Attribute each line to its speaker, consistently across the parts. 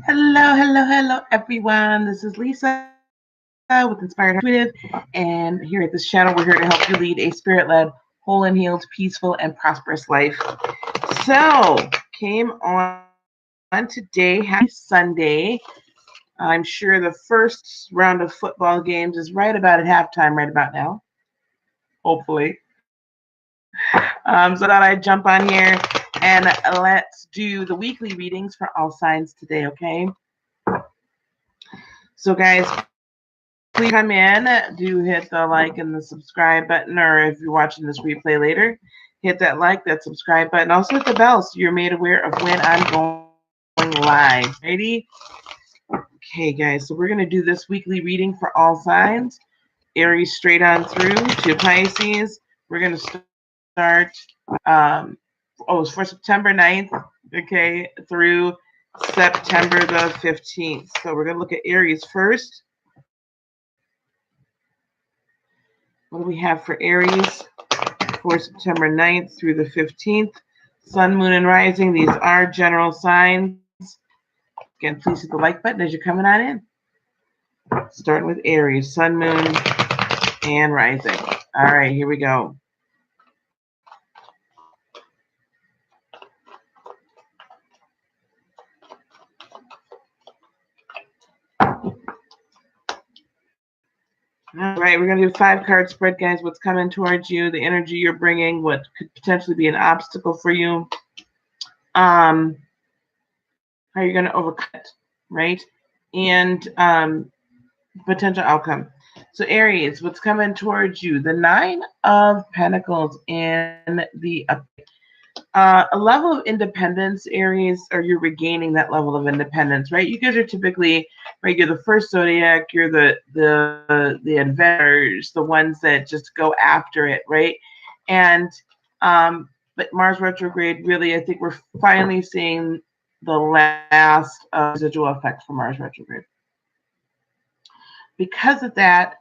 Speaker 1: Hello, everyone. This is Lisa with Inspired Intuitive, and here at this channel, we're here to help you lead a spirit-led, whole and healed, peaceful, and prosperous life. So, came on today. Happy Sunday. I'm sure the first round of football games is right about at halftime, right about now. Hopefully. So that I jump on here and let's do the weekly readings for all signs today, okay? So, guys, please come in, do hit the like and the subscribe button, or if you're watching this replay later, hit that like, that subscribe button. Also hit the bell so you're made aware of when I'm going live. Ready? Okay, guys, so we're going to do this weekly reading for all signs. Aries straight on through to Pisces. We're going to start, for September 9th, okay, through September the 15th. So we're going to look at Aries first. What do we have for Aries for September 9th through the 15th? Sun, Moon, and Rising. These are general signs. Again, please hit the like button as you're coming on in. Starting with Aries, Sun, Moon, and Rising. All right, here we go. All right, we're going to do 5-card spread, guys. What's coming towards you, the energy you're bringing, what could potentially be an obstacle for you, how you're going to overcome it, right? And potential outcome. So Aries, what's coming towards you? The 9 of Pentacles in the a level of independence, Aries, or you're regaining that level of independence, right? You guys are typically, right, you're the first zodiac, you're the adventurers, the ones that just go after it, right? And but Mars retrograde, really, I think we're finally seeing the last residual effect from Mars retrograde. Because of that,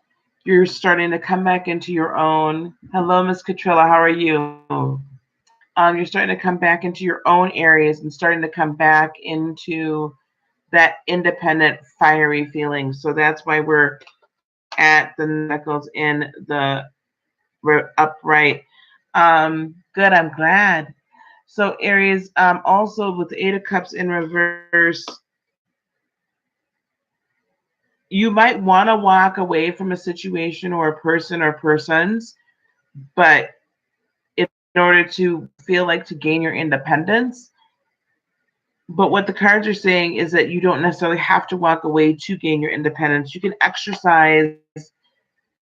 Speaker 1: you're starting to come back into your own. Hello, Miss Catrilla, how are you? You're starting to come back into your own areas and starting to come back into that independent, fiery feeling. So that's why we're at the knuckles in the upright. Good, I'm glad. So Aries, also with the 8 of Cups in reverse, you might want to walk away from a situation or a person or persons, but in order to feel like to gain your independence. But what the cards are saying is that you don't necessarily have to walk away to gain your independence. You can exercise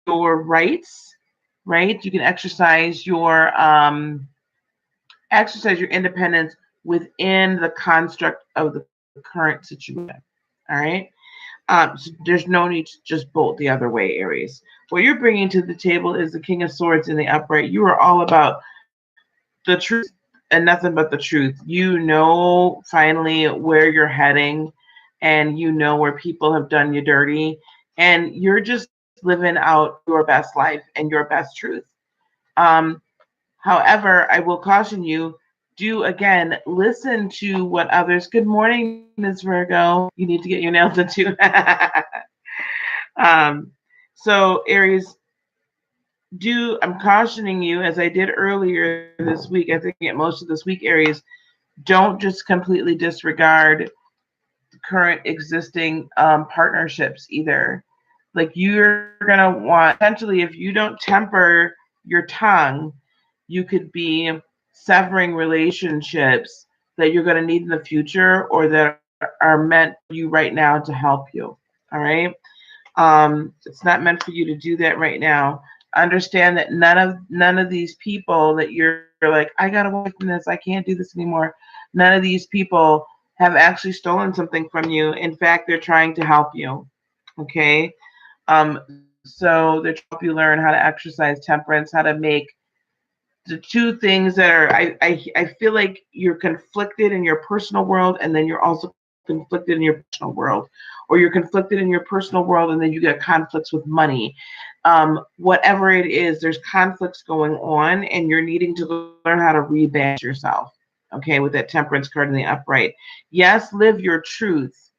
Speaker 1: your rights, right? You can exercise your independence within the construct of the current situation. All right. So there's no need to just bolt the other way, Aries. What you're bringing to the table is the King of Swords in the upright. You are all about the truth and nothing but the truth. You know finally where you're heading, and you know where people have done you dirty, and you're just living out your best life and your best truth. However, I will caution you, do again listen to what others. Good morning, Ms. Virgo. You need to get your nails done too. So Aries, I'm cautioning you, as I did earlier this week, I think at most of this week, Aries, don't just completely disregard current existing partnerships either. Like, you're going to want, essentially, if you don't temper your tongue, you could be severing relationships that you're going to need in the future or that are meant for you right now to help you. All right. It's not meant for you to do that right now. Understand that none of these people that you're like, I gotta work from this, I can't do this anymore. None of these people have actually stolen something from you. In fact, they're trying to help you. Okay. So they're trying to help you learn how to exercise temperance, how to make the two things that are, I feel like you're conflicted in your personal world, and then you're also conflicted in your personal world, or you're conflicted in your personal world and then you get conflicts with money. Whatever it is, there's conflicts going on, and you're needing to learn how to rebalance yourself. Okay, with that temperance card in the upright. Yes, live your truth.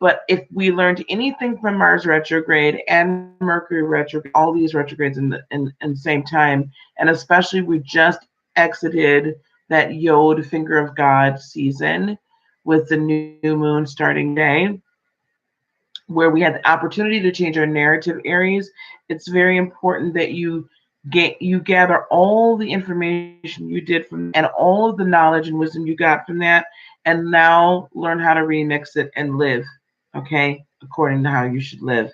Speaker 1: But if we learned anything from Mars retrograde and Mercury retrograde, all these retrogrades in the same time, and especially we just exited that Yod Finger of God season with the new moon starting day, where we had the opportunity to change our narrative, Aries. It's very important that you gather all the information you did from and all of the knowledge and wisdom you got from that, and now learn how to remix it and live, okay, according to how you should live.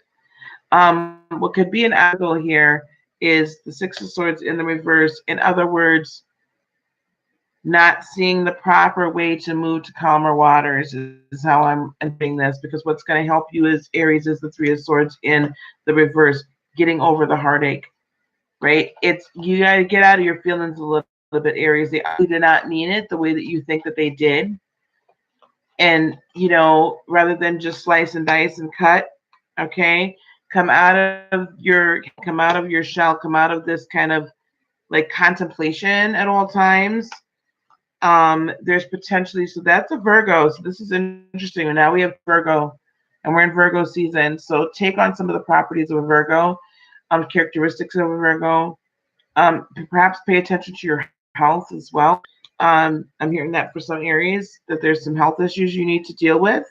Speaker 1: What could be an obstacle here is the Six of Swords in the reverse. In other words, not seeing the proper way to move to calmer waters is how I'm doing this, because what's going to help you is Aries is the Three of Swords in the reverse, getting over the heartache, right? It's, you got to get out of your feelings a little bit, Aries. They did not mean it the way that you think that they did. And, you know, rather than just slice and dice and cut, okay, come out of your shell, come out of this kind of like contemplation at all times. There's potentially, so that's a Virgo. So this is interesting. And now we have Virgo, and we're in Virgo season. So take on some of the properties of a Virgo, characteristics of a Virgo. Perhaps pay attention to your health as well. I'm hearing that for some Aries, that there's some health issues you need to deal with.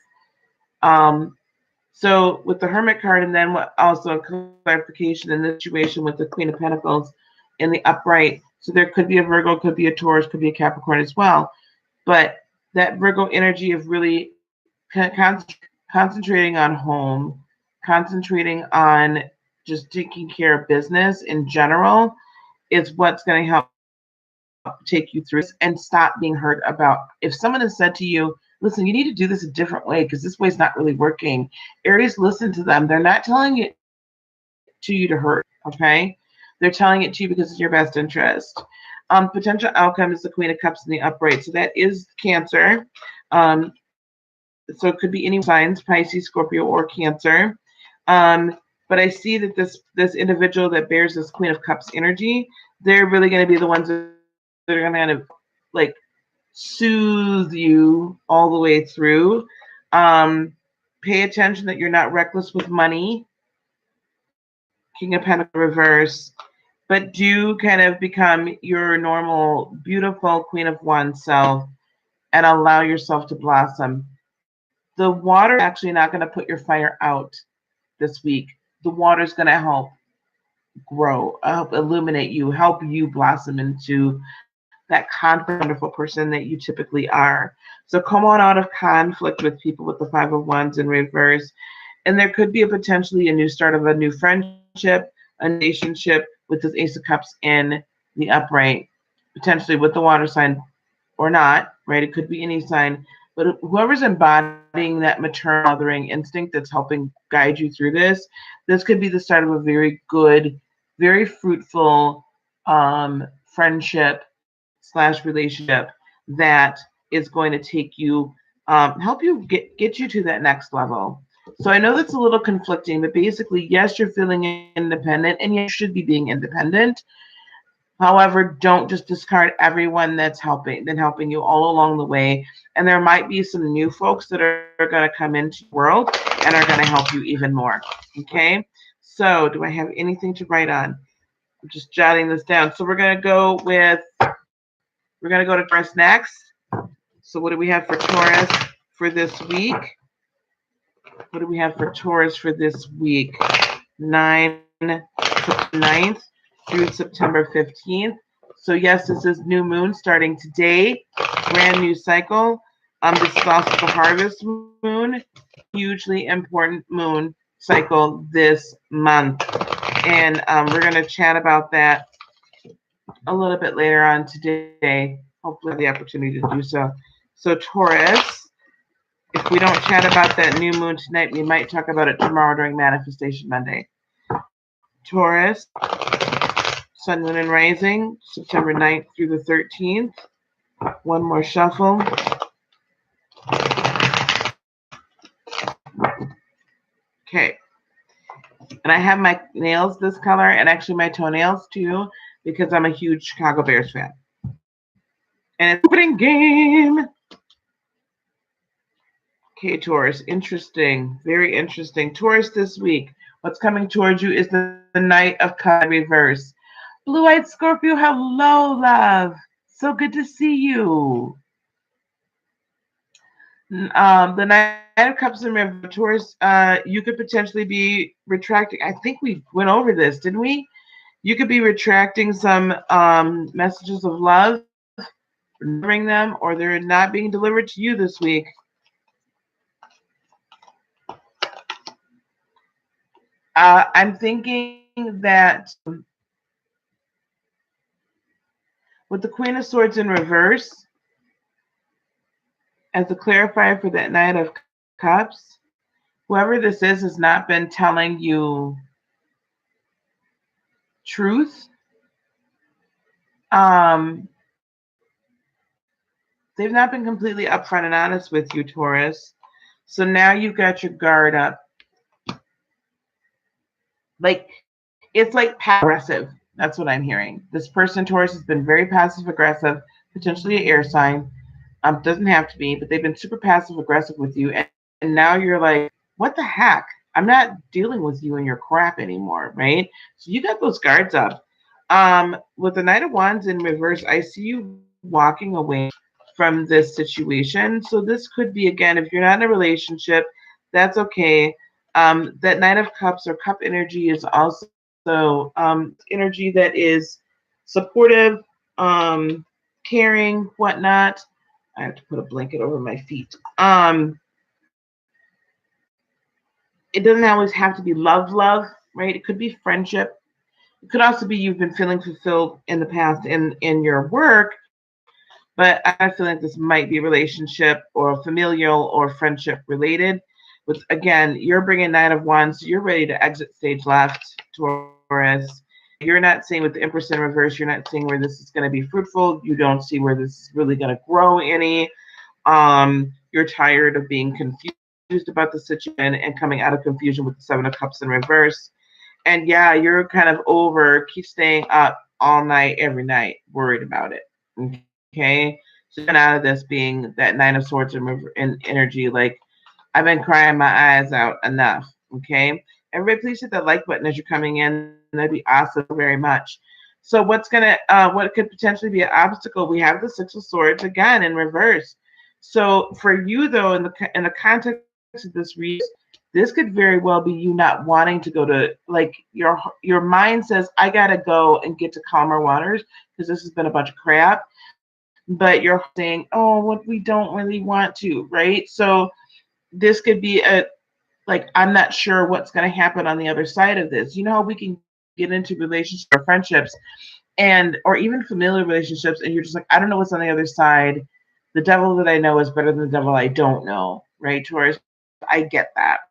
Speaker 1: So with the Hermit card, and then what also clarification in this situation with the Queen of Pentacles in the upright. So there could be a Virgo, could be a Taurus, could be a Capricorn as well. But that Virgo energy of really concentrating on home, concentrating on just taking care of business in general is what's going to help take you through this, and stop being hurt about if someone has said to you, listen, you need to do this a different way because this way is not really working. Aries, listen to them. They're not telling it to you to hurt, okay? They're telling it to you because it's your best interest. Potential outcome is the Queen of Cups in the upright. So that is Cancer. So it could be any signs, Pisces, Scorpio, or Cancer. But I see that this individual that bears this Queen of Cups energy, they're really going to be the ones that are going to kind of like soothe you all the way through. Pay attention that you're not reckless with money. King of Pentacles reverse. But do kind of become your normal, beautiful Queen of Wands self and allow yourself to blossom. The water is actually not going to put your fire out this week. The water is going to help grow, help illuminate you, help you blossom into that confident, wonderful person that you typically are. So come on out of conflict with people with the Five of Wands in reverse. And there could be potentially a new start of a new friendship, a relationship with this Ace of Cups in the upright, potentially with the water sign or not, right? It could be any sign. But whoever's embodying that maternal mothering instinct that's helping guide you through this could be the start of a very good, very fruitful friendship / relationship that is going to take you, help you get you to that next level. So I know that's a little conflicting, but basically, yes, you're feeling independent, and you should be being independent. However, don't just discard everyone that's helping you all along the way. And there might be some new folks that are going to come into your world and are going to help you even more. Okay. So do I have anything to write on? I'm just jotting this down. So we're going to go to Taurus next. So what do we have for Taurus for this week? What do we have for Taurus for this week? 9th through September 15th. So yes, this is new moon starting today, brand new cycle. This is also the harvest moon, hugely important moon cycle this month. And we're going to chat about that a little bit later on today. Hopefully the opportunity to do so. So Taurus, if we don't chat about that new moon tonight, we might talk about it tomorrow during Manifestation Monday. Taurus, Sun, Moon, and Rising, September 9th through the 13th. One more shuffle. Okay. And I have my nails this color, and actually my toenails too, because I'm a huge Chicago Bears fan. And it's opening game. Okay, Taurus, interesting, very interesting. Taurus this week, what's coming towards you is the Knight of Cups in reverse. Blue-eyed Scorpio, hello, love. So good to see you. The Knight of Cups in reverse, Taurus, you could potentially be retracting. I think we went over this, didn't we? You could be retracting some messages of love, delivering them, or they're not being delivered to you this week. I'm thinking that with the Queen of Swords in reverse, as a clarifier for that Knight of Cups, whoever this is has not been telling you truth. They've not been completely upfront and honest with you, Taurus. So now you've got your guard up. Like, it's like passive. That's what I'm hearing. This person, Taurus, has been very passive aggressive, potentially an air sign. Doesn't have to be, but they've been super passive aggressive with you. And now you're like, what the heck? I'm not dealing with you and your crap anymore, right? So you got those guards up. With the Knight of Wands in reverse, I see you walking away from this situation. So this could be, again, if you're not in a relationship, that's okay. That Knight of Cups or cup energy is also energy that is supportive, caring, whatnot. I have to put a blanket over my feet. It doesn't always have to be love, right? It could be friendship. It could also be you've been feeling fulfilled in the past in your work, but I feel like this might be a relationship or familial or friendship related. With, again, you're bringing Nine of Wands, so you're ready to exit stage left, Taurus. You're not seeing with the Empress in reverse, you're not seeing where this is going to be fruitful. You don't see where this is really going to grow any. You're tired of being confused about the situation and coming out of confusion with the Seven of Cups in reverse. And yeah, you're kind of keep staying up all night, every night, worried about it. Okay? So you're out of this being that Nine of Swords in energy, like, I've been crying my eyes out enough. Okay? Everybody, please hit that like button as you're coming in. That'd be awesome very much. So what could potentially be an obstacle? We have the Six of Swords again in reverse. So for you, though, in the context of this reading, this could very well be you not wanting to go to, like, your mind says, I gotta go and get to calmer waters because this has been a bunch of crap. But you're saying, oh, what we don't really want to, right? So this could be I'm not sure what's going to happen on the other side of this. You know how we can get into relationships or friendships or even familiar relationships, and you're just like, I don't know what's on the other side. The devil that I know is better than the devil I don't know, right, Taurus? I get that.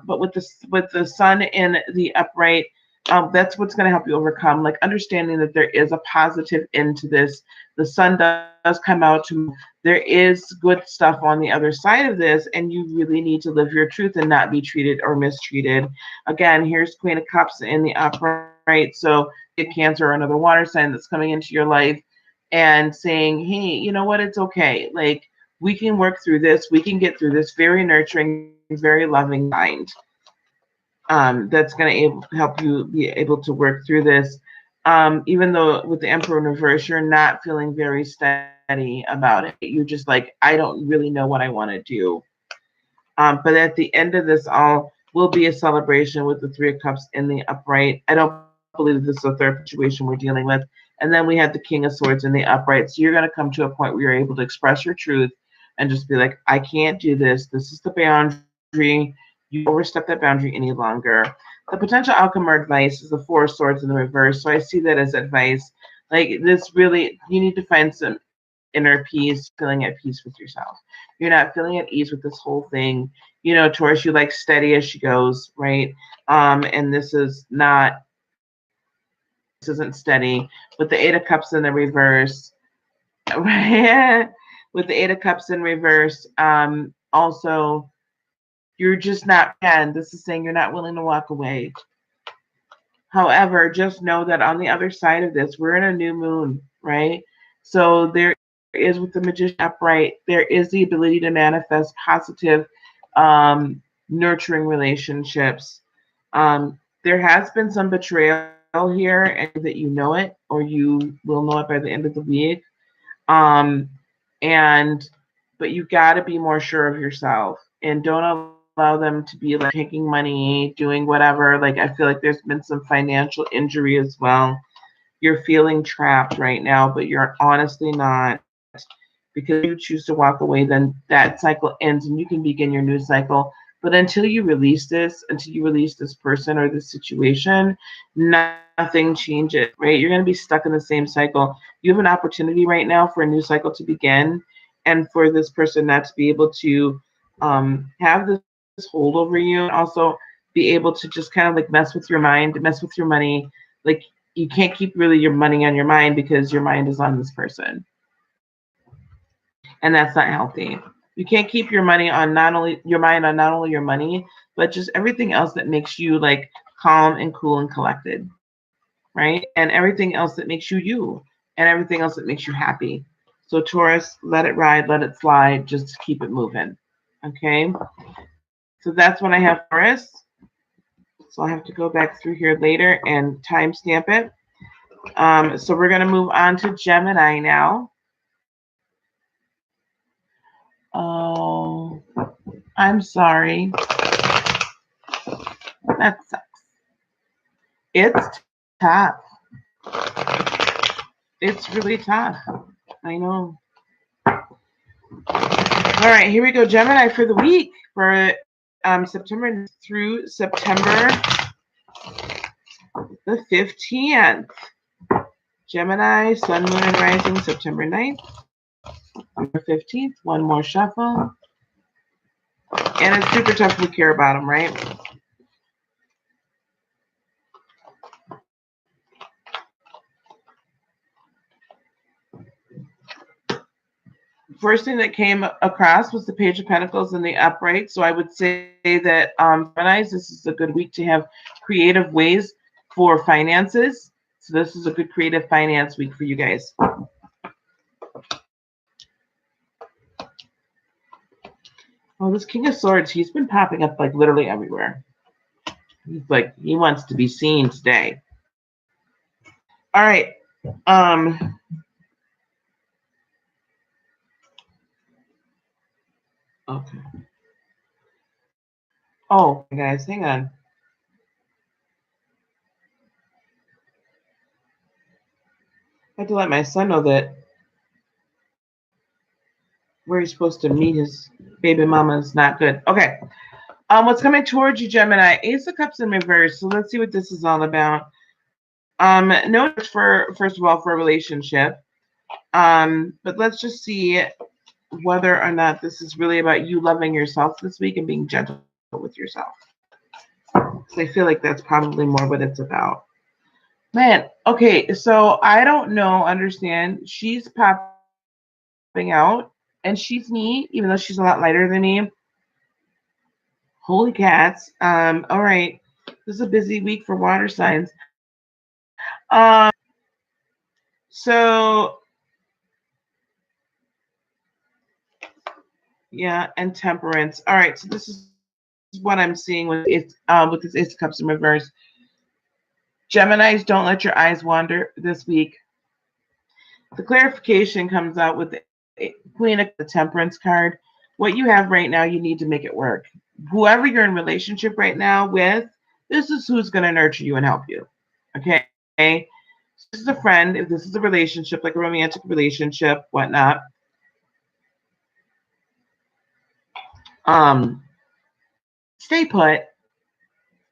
Speaker 1: But with the sun in the upright, that's what's going to help you overcome, like understanding that there is a positive end to this. The sun does come out to, there is good stuff on the other side of this, and you really need to live your truth and not be treated or mistreated. Again, here's Queen of Cups in the upright. So get Cancer or another water sign that's coming into your life and saying, hey, you know what? It's okay. Like, we can work through this. We can get through this. Very nurturing, very loving mind. That's going to help you be able to work through this. Even though with the Emperor in reverse, you're not feeling very steady about it. You're just like, I don't really know what I want to do. But at the end of this all will be a celebration with the Three of Cups in the upright. I don't believe this is the third situation we're dealing with. And then we have the King of Swords in the upright. So you're going to come to a point where you're able to express your truth and just be like, I can't do this. This is the boundary. You overstep that boundary any longer. The potential outcome or advice is the Four of Swords in the reverse. So I see that as advice. Like, this really, you need to find some inner peace, feeling at peace with yourself. You're not feeling at ease with this whole thing. You know, Taurus, you like steady as she goes, right? And this isn't steady. With the Eight of Cups in the reverse, right? With the Eight of Cups in reverse, also, you're just not, again, this is saying you're not willing to walk away. However, just know that on the other side of this, we're in a new moon, right? So there is, with the Magician upright, there is the ability to manifest positive nurturing relationships. There has been some betrayal here, and that you know it, or you will know it by the end of the week. Um, and but you got to be more sure of yourself, and don't allow them to be like taking money, doing whatever. Like I feel like there's been some financial injury as well. You're feeling trapped right now, but you're honestly not, because you choose to walk away, then that cycle ends and you can begin your new cycle. But until you release this person or this situation, nothing changes, right? You're going to be stuck in the same cycle. You have an opportunity right now for a new cycle to begin, and for this person not to be able to have this hold over you, and also be able to just kind of like mess with your mind, mess with your money. Like you can't keep really your money on your mind because your mind is on this person, and that's not healthy. You can't keep your money on not only your mind on not only your money, but just everything else that makes you like calm and cool and collected, right? And everything else that makes you you, and everything else that makes you happy. So Taurus, let it ride, let it slide, just keep it moving. Okay. So that's when I have Taurus. So I'll have to go back through here later and timestamp it. So we're going to move on to Gemini now. Oh, I'm sorry. That sucks. It's tough. It's really tough. I know. All right, here we go. Gemini for the week for September through September the 15th. Gemini, Sun, Moon, and Rising, September 9th, September 15th. One more shuffle. And it's super tough to care about them, right? First thing that came across was the Page of Pentacles in the upright. So I would say that Geminis, this is a good week to have creative ways for finances. So this is a good creative finance week for you guys. Oh, this King of Swords, he's been popping up like literally everywhere. He's like, he wants to be seen today. All right. Okay. Oh, guys, hang on. I have to let my son know that where he's supposed to meet his baby mama is not good. Okay. What's coming towards you, Gemini? Ace of Cups in reverse. So let's see what this is all about. No, for first of all, for a relationship. But let's just see whether or not this is really about you loving yourself this week and being gentle with yourself. So I feel like that's probably more what it's about. Man, okay, so I don't know, understand. She's popping out, and she's me, even though she's a lot lighter than me. Holy cats. All right. This is a busy week for water signs. So yeah, and temperance. All right, so this is what I'm seeing with it with this Ace of Cups in reverse. Geminis, don't let your eyes wander this week. The clarification comes out with the Queen of the Temperance card. What you have right now, you need to make it work. Whoever you're in relationship right now with, this is who's going to nurture you and help you. Okay? This is a friend, if this is a relationship, like a romantic relationship, whatnot. Stay put.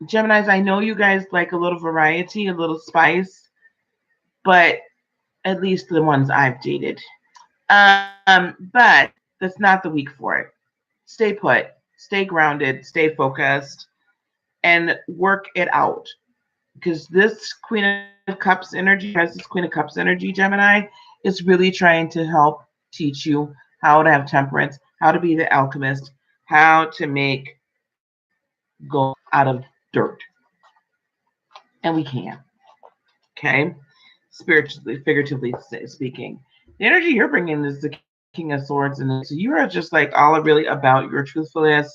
Speaker 1: Geminis, I know you guys like a little variety, a little spice, but at least the ones I've dated. But that's not the week for it. Stay put, stay grounded, stay focused, and work it out. Because this Queen of Cups energy, Gemini, is really trying to help teach you how to have temperance, how to be the alchemist, how to make gold out of dirt. And we can. Okay? Spiritually, figuratively speaking. The energy you're bringing is the King of Swords, and so you are just like all really about your truthfulness,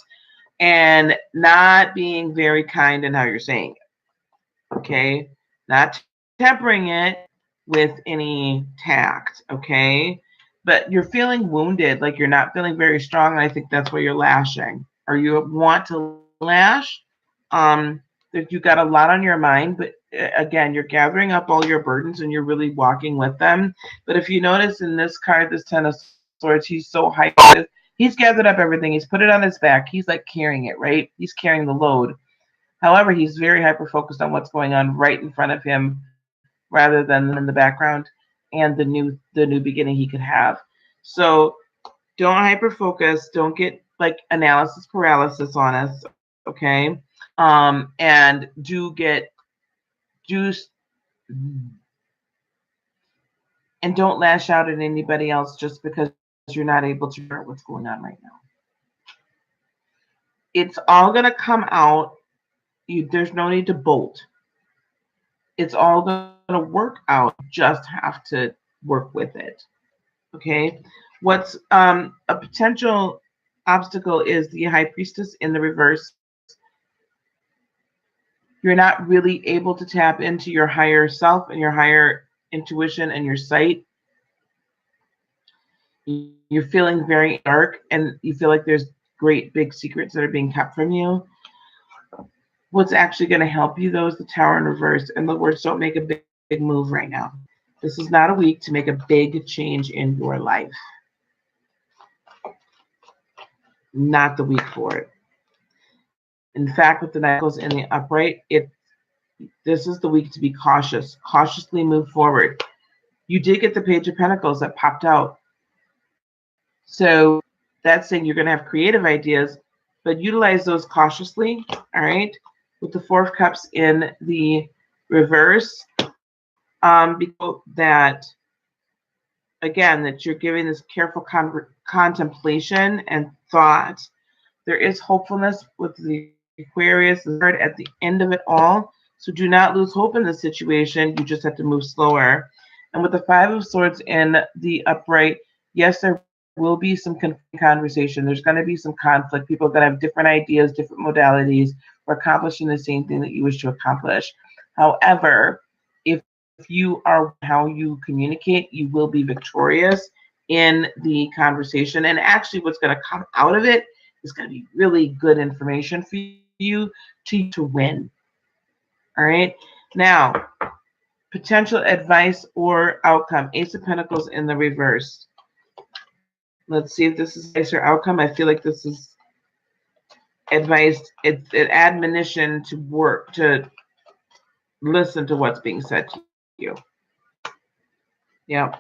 Speaker 1: and not being very kind in how you're saying it. Okay? Not tempering it with any tact. Okay? But you're feeling wounded, like you're not feeling very strong, and I think that's why you're lashing, or you want to lash. That you got a lot on your mind, but again, you're gathering up all your burdens and you're really walking with them. But if you notice in this card, this Ten of Swords, he's so hyped. He's gathered up everything. He's put it on his back. He's like carrying it, right? He's carrying the load. However, he's very hyper focused on what's going on right in front of him, rather than in the background and the new beginning he could have. So don't hyper focus. Don't get like analysis paralysis on us, okay? And do and don't lash out at anybody else just because you're not able to figure out what's going on right now. It's all gonna come out. There's no need to bolt. It's all gonna work out. You just have to work with it. Okay. What's a potential obstacle is the High Priestess in the reverse. You're not really able to tap into your higher self and your higher intuition and your sight. You're feeling very dark and you feel like there's great big secrets that are being kept from you. What's actually going to help you though is the Tower in reverse. In other words, don't make a big move right now. This is not a week to make a big change in your life. Not the week for it. In fact, with the Knight goes in the upright, this is the week to be cautious. Cautiously move forward. You did get the Page of Pentacles that popped out. So that's saying you're going to have creative ideas, but utilize those cautiously, all right? With the Four of Cups in the reverse, because that, again, that you're giving this careful contemplation and thought. There is hopefulness with the Aquarius card at the end of it all. So do not lose hope in the situation. You just have to move slower. And with the Five of Swords in the upright, yes, there will be some conversation. There's going to be some conflict. People are going to have different ideas, different modalities for accomplishing the same thing that you wish to accomplish. However, if you are how you communicate, you will be victorious in the conversation. And actually, what's going to come out of it is going to be really good information for you to win. All right. Now, potential advice or outcome. Ace of Pentacles in the reverse. Let's see if this is advice or outcome. I feel like this is advice. It's an admonition to work, to listen to what's being said to you. Yeah.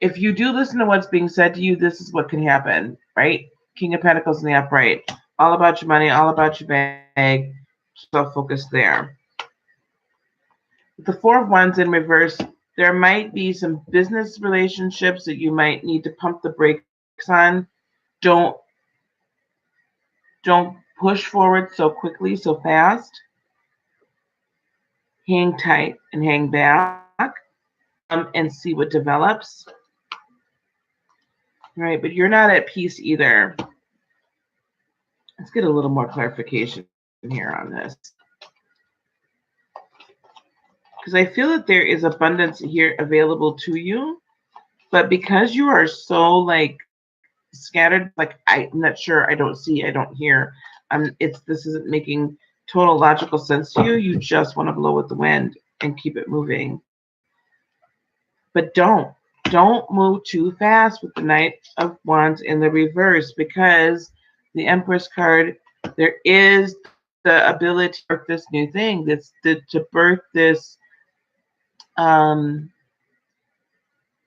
Speaker 1: If you do listen to what's being said to you, this is what can happen, right? King of Pentacles in the upright. All about your money, all about your bag. Self-focus there. With the Four of Wands in reverse, there might be some business relationships that you might need to pump the brakes on. Don't push forward so quickly, so fast. Hang tight and hang back, and see what develops. Right, but you're not at peace either. Let's get a little more clarification here on this. Because I feel that there is abundance here available to you, but because you are so like scattered, like I'm not sure, I don't see, I don't hear. This isn't making total logical sense to you. You just want to blow with the wind and keep it moving. But don't move too fast with the Knight of Wands in the reverse, because the Empress card, there is the ability to birth this new thing, to birth this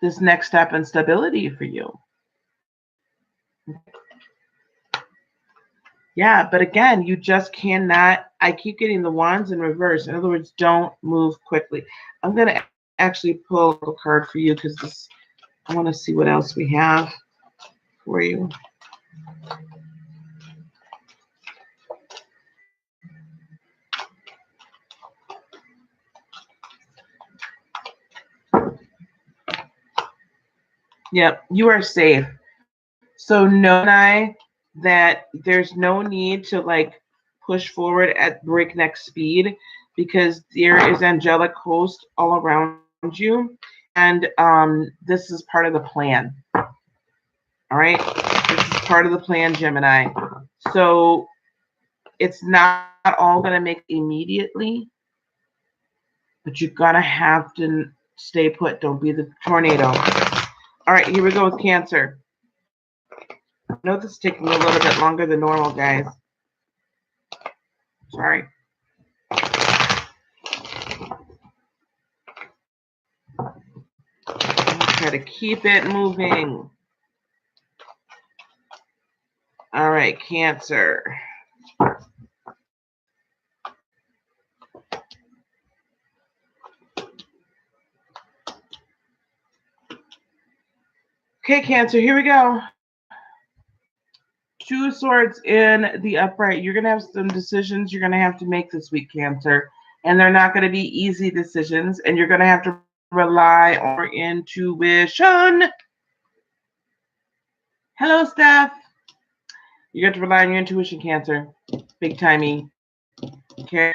Speaker 1: this next step in stability for you. Yeah, but again, you just cannot. I keep getting the wands in reverse. In other words, don't move quickly. I'm going to actually pull a card for you because I want to see what else we have for you. Yep, you are safe. So no, that there's no need to like push forward at breakneck speed, because there is angelic host all around you, and this is part of the plan. All right, this is part of the plan, Gemini. So it's not all going to make immediately, but you're going to have to stay put. Don't be the tornado. All right, here we go with Cancer. I know this is taking a little bit longer than normal, guys. Sorry. Try to keep it moving. All right, Cancer. Okay, Cancer, here we go. Two of Swords in the upright. You're going to have some decisions you're going to have to make this week, Cancer. And they're not going to be easy decisions. And you're going to have to rely on your intuition. Hello, Steph. You got to rely on your intuition, Cancer. Big timey. Okay.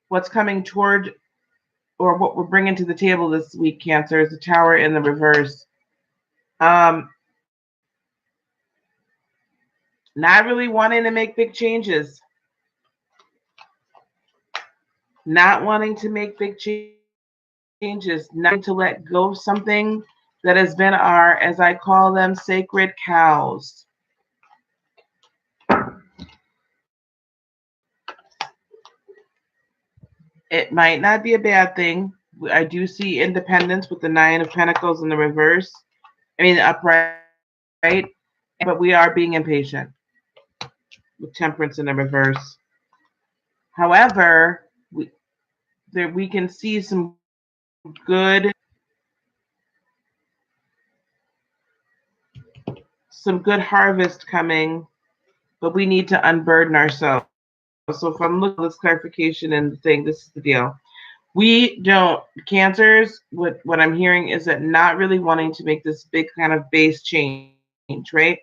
Speaker 1: What's coming toward, or what we're bringing to the table this week, Cancer, is the Tower in the reverse. Not really wanting to make big changes. Not wanting to make big changes. Not to let go of something that has been our, as I call them, sacred cows. It might not be a bad thing. I do see independence with the Nine of Pentacles in the reverse. I mean, the upright. But we are being impatient with Temperance in the reverse. However, we can see some good harvest coming, but we need to unburden ourselves. So if I'm looking at this clarification and saying this is the deal, we don't, Cancers, what I'm hearing is that not really wanting to make this big kind of base change, right?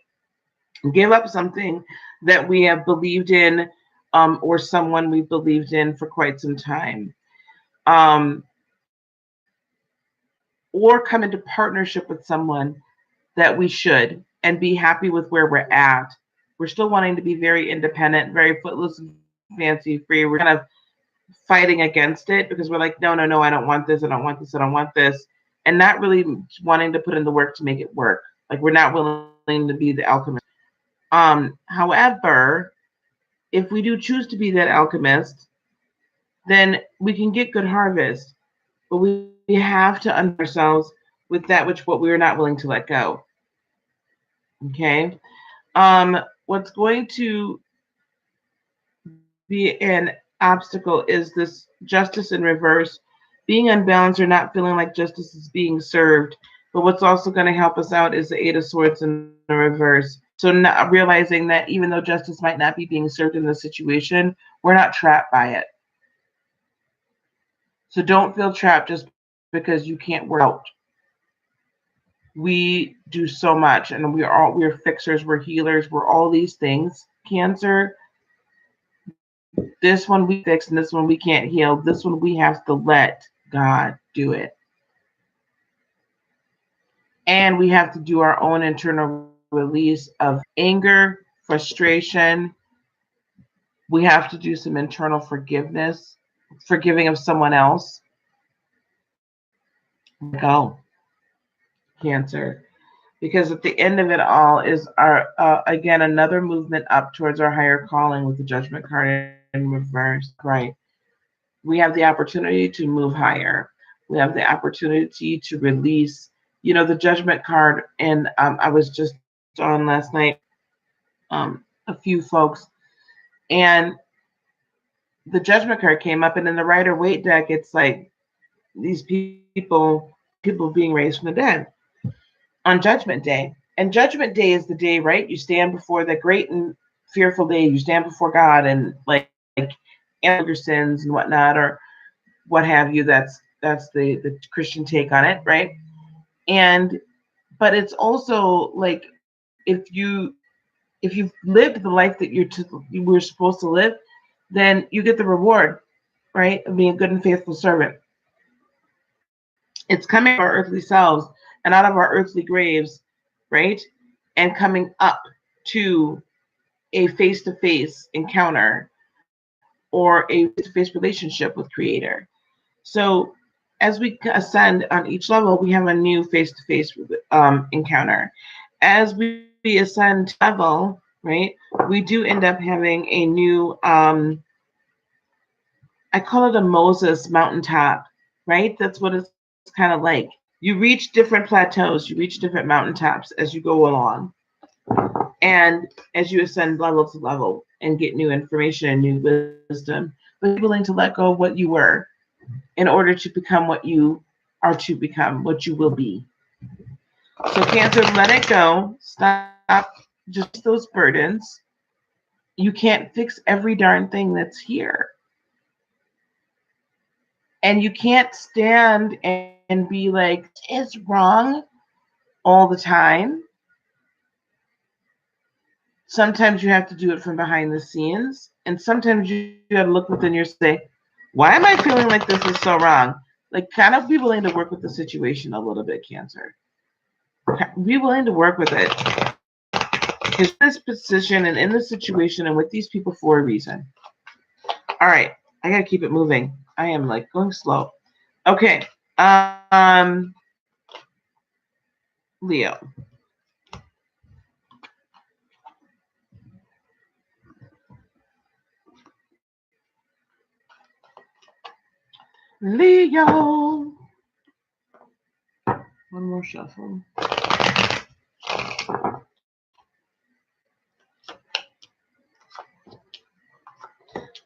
Speaker 1: Give up something that we have believed in, or someone we've believed in for quite some time. Or come into partnership with someone that we should, and be happy with where we're at. We're still wanting to be very independent, very footless, fancy free. We're kind of fighting against it because we're like, no, I don't want this, I don't want this, I don't want this. And not really wanting to put in the work to make it work. Like, we're not willing to be the alchemist. However, if we do choose to be that alchemist, then we can get good harvest. But we have to under ourselves with that what we are not willing to let go. Okay. What's going to be an obstacle is this Justice in reverse, being unbalanced or not feeling like justice is being served. But what's also going to help us out is the Eight of Swords in the reverse. So not realizing that even though justice might not be being served in the situation, we're not trapped by it. So don't feel trapped just because you can't work out. We do so much, and we're fixers, we're healers, we're all these things. Cancer, this one we fix and this one we can't heal. This one we have to let God do it. And we have to do our own internal release of anger, frustration. We have to do some internal forgiveness, forgiving of someone else. Go, Cancer. Because at the end of it all is our again another movement up towards our higher calling with the Judgment card in reverse. Right, we have the opportunity to move higher. We have the opportunity to release. You know, the Judgment card, and I was just on last night, a few folks, and the Judgment card came up, and in the Rider-Waite deck, it's like these people being raised from the dead on Judgment Day. And Judgment Day is the day, right? You stand before the great and fearful day. You stand before God and like answer your sins and whatnot, or what have you. That's the Christian take on it, right? But it's also like, if you if you've lived the life that you were supposed to live, then you get the reward, right, of being a good and faithful servant. It's coming out of our earthly selves and out of our earthly graves, right, and coming up to a face-to-face encounter or a face-to-face relationship with Creator. So as we ascend on each level, we have a new face-to-face encounter. As we ascend level, right, we do end up having a new, I call it a Moses mountaintop, right? That's what it's kind of like. You reach different plateaus, you reach different mountaintops as you go along. And as you ascend level to level and get new information and new wisdom, but be willing to let go of what you were in order to become what you are to become, what you will be. So Cancer, let it go. Stop just those burdens. You can't fix every darn thing that's here. And you can't stand and be like, it's wrong all the time. Sometimes you have to do it from behind the scenes. And sometimes you got to look within yourself and say, why am I feeling like this is so wrong? Like, kind of be willing to work with the situation a little bit, Cancer. Be willing to work with it. Because in this position and in this situation and with these people for a reason. All right. I got to keep it moving. I am like going slow. Okay. Leo. Leo. One more shuffle.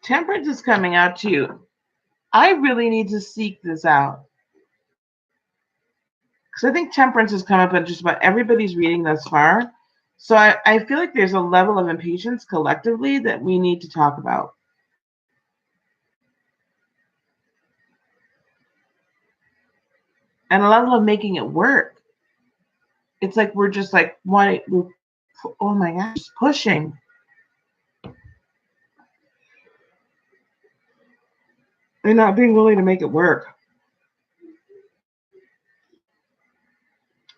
Speaker 1: Temperance is coming out to you. I really need to seek this out. Because I think temperance has come up in just about everybody's reading thus far. So I feel like there's a level of impatience collectively that we need to talk about. And a level of making it work. It's like we're just like, oh my gosh, pushing. And not being willing to make it work.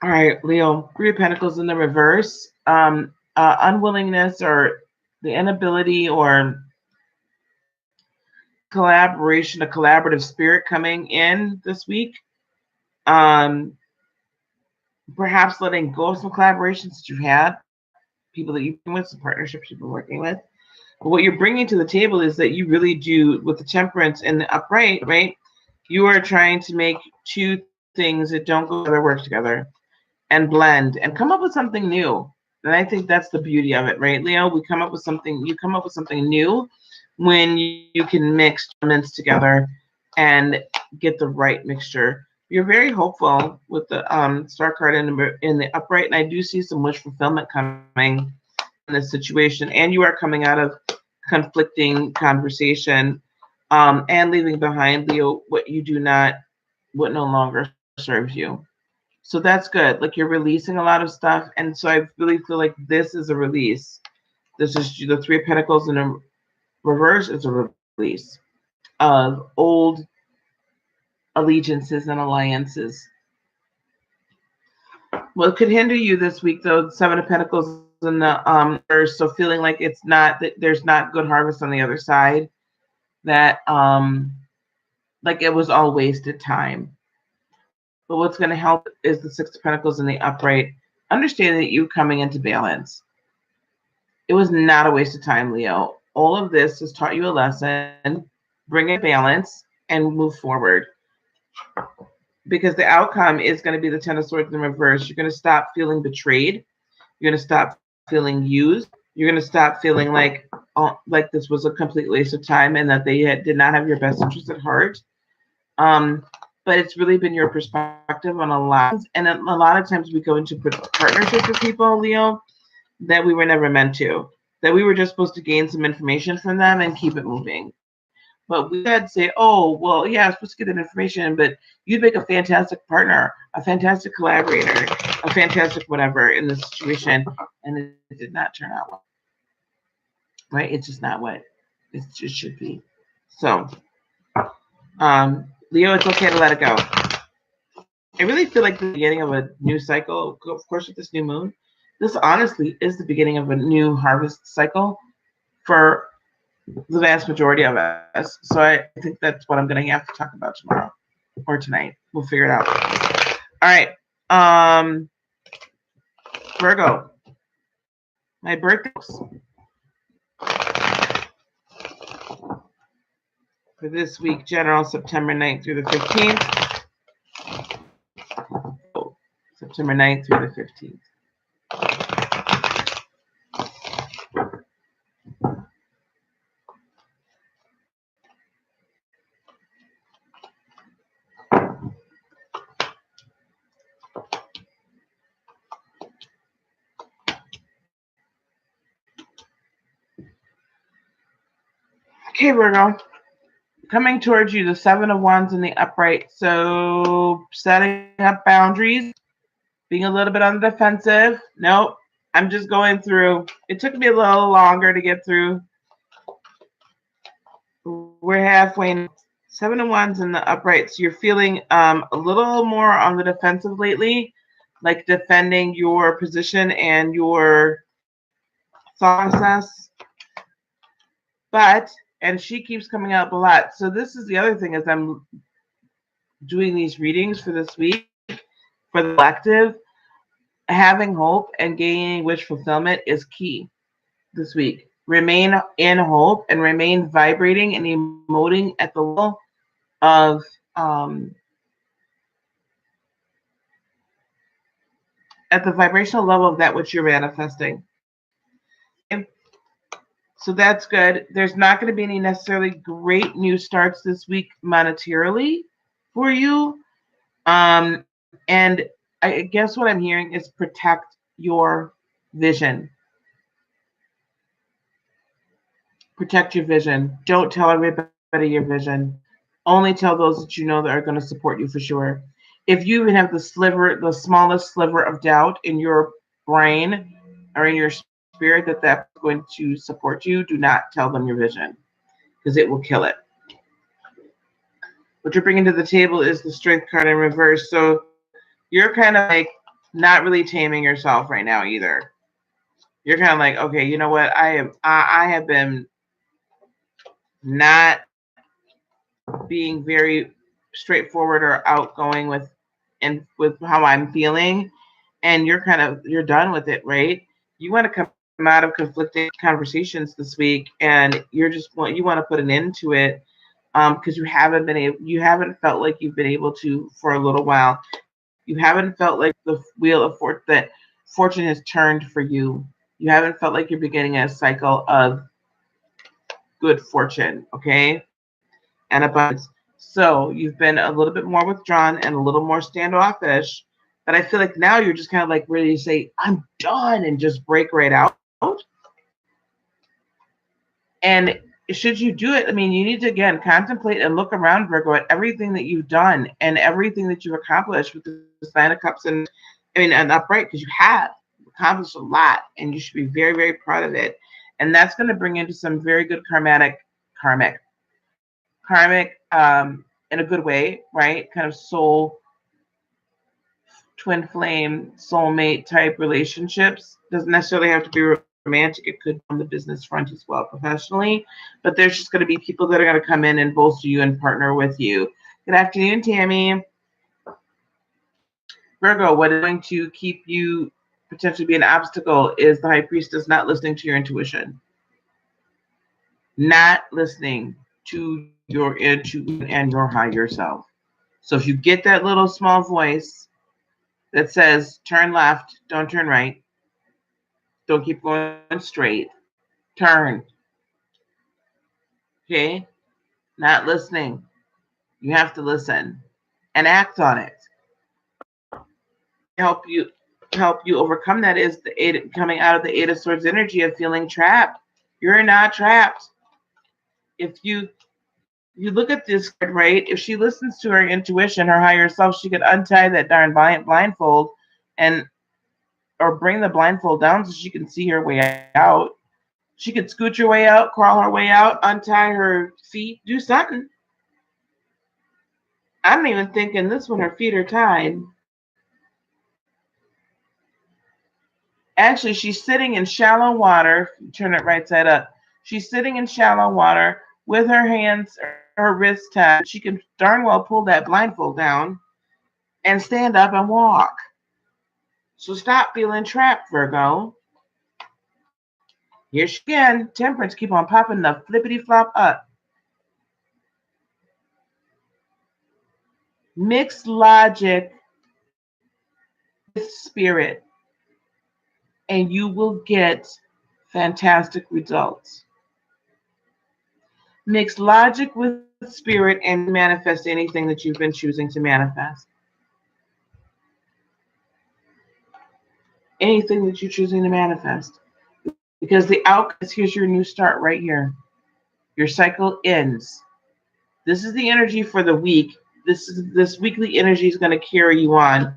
Speaker 1: All right, Leo, Three of Pentacles in the reverse. Unwillingness or the inability or collaboration, a collaborative spirit coming in this week. Perhaps letting go of some collaborations that you've had, people that you've been with, some partnerships you've been working with. But what you're bringing to the table is that you really do, with the temperance and the upright, right? You are trying to make two things that don't go together work together and blend and come up with something new. And I think that's the beauty of it, right, Leo? You come up with something new when you can mix elements together and get the right mixture. You're very hopeful with the star card in the upright, and I do see some wish fulfillment coming in this situation. And you are coming out of conflicting conversation and leaving behind, Leo, what no longer serves you. So that's good. Like, you're releasing a lot of stuff, and so I really feel like this is a release. This is the Three of Pentacles in a reverse is a release of old allegiances and alliances. What could hinder you this week, though? Seven of Pentacles in the reverse, so feeling like it's not that there's not good harvest on the other side. That like it was all wasted time. But what's going to help is the Six of Pentacles in the upright. Understanding that you're coming into balance. It was not a waste of time, Leo. All of this has taught you a lesson. Bring a balance and move forward. Because the outcome is going to be the Ten of Swords in reverse. You're going to stop feeling betrayed. You're going to stop feeling used. You're going to stop feeling like this was a complete waste of time and that they did not have your best interest at heart. But it's really been your perspective on a lot. And a lot of times we go into partnerships with people, Leo, that we were never meant to. That we were just supposed to gain some information from them and keep it moving. But we had to say, oh, well, yeah, I'm supposed to get that information, but you'd make a fantastic partner, a fantastic collaborator, a fantastic whatever in this situation. And it did not turn out well, right? It's just not what it should be. So, Leo, it's okay to let it go. I really feel like the beginning of a new cycle, of course, with this new moon. This honestly is the beginning of a new harvest cycle for the vast majority of us. So I think that's what I'm going to have to talk about tomorrow or tonight. We'll figure it out. All right. Virgo. My birthday for this week, general, September 9th through the 15th. September 9th through the 15th. Okay, Virgo. Coming towards you, the Seven of Wands in the upright. So setting up boundaries, being a little bit on the defensive. Nope. I'm just going through. It took me a little longer to get through. We're halfway now. Seven of Wands in the upright. So you're feeling a little more on the defensive lately, like defending your position and your thought process. But, and she keeps coming up a lot. So this is the other thing as I'm doing these readings for this week, for the collective, having hope and gaining wish fulfillment is key this week. Remain in hope and remain vibrating and emoting at the level of at the vibrational level of that which you're manifesting. Okay? So that's good. There's not going to be any necessarily great new starts this week monetarily for you. And I guess what I'm hearing is protect your vision. Protect your vision. Don't tell everybody your vision. Only tell those that you know that are going to support you for sure. If you even have the smallest sliver of doubt in your brain or in your spirit that that's going to support you, do not tell them your vision because it will kill it. What you're bringing to the table is the Strength card in reverse. So you're kind of like not really taming yourself right now either. You're kind of like, okay, you know what? I have been not being very straightforward or outgoing with how I'm feeling, and you're done with it, right? You want to come out of conflicting conversations this week, and you want to put an end to it, because you haven't felt like you've been able to for a little while. You haven't felt like the wheel of that fortune has turned for you. You haven't felt like you're beginning a cycle of good fortune, okay, and abundance. So you've been a little bit more withdrawn and a little more standoffish. But I feel like now you're just kind of like ready to say, I'm done, and just break right out. And should you do it, I mean, you need to, again, contemplate and look around, Virgo, at everything that you've done and everything that you've accomplished with the Nine of Cups and upright, because you have accomplished a lot, and you should be very, very proud of it. And that's going to bring into some very good karmic, in a good way, right? Kind of soul, twin flame, soulmate type relationships. Doesn't necessarily have to be romantic. It could be on the business front as well, professionally. But there's just going to be people that are going to come in and bolster you and partner with you. Good afternoon, Tammy. Virgo, what is going to keep you potentially be an obstacle is the High Priestess not listening to your intuition. Not listening to your intuition and your higher self. So if you get that little small voice that says, turn left, don't turn right, don't keep going straight, turn. Okay? Not listening. You have to listen and act on it. Help you overcome that is coming out of the Eight of Swords energy of feeling trapped. You're not trapped. If you You look at this card, right? If she listens to her intuition, her higher self, she could untie that darn blindfold and or bring the blindfold down so she can see her way out. She could scoot her way out, crawl her way out, untie her feet, do something. I don't even think in this one her feet are tied. Actually, she's sitting in shallow water. Turn it right side up. She's sitting in shallow water with her hands, her wrists tied. She can darn well pull that blindfold down and stand up and walk. So stop feeling trapped, Virgo. Here she again. Temperance keep on popping the flippity flop up. Mix logic with spirit, and you will get fantastic results. Mix logic with spirit and manifest anything that you've been choosing to manifest. Anything that you're choosing to manifest. Because the outcome, here's your new start right here. Your cycle ends. This is the energy for the week. This weekly energy is going to carry you on.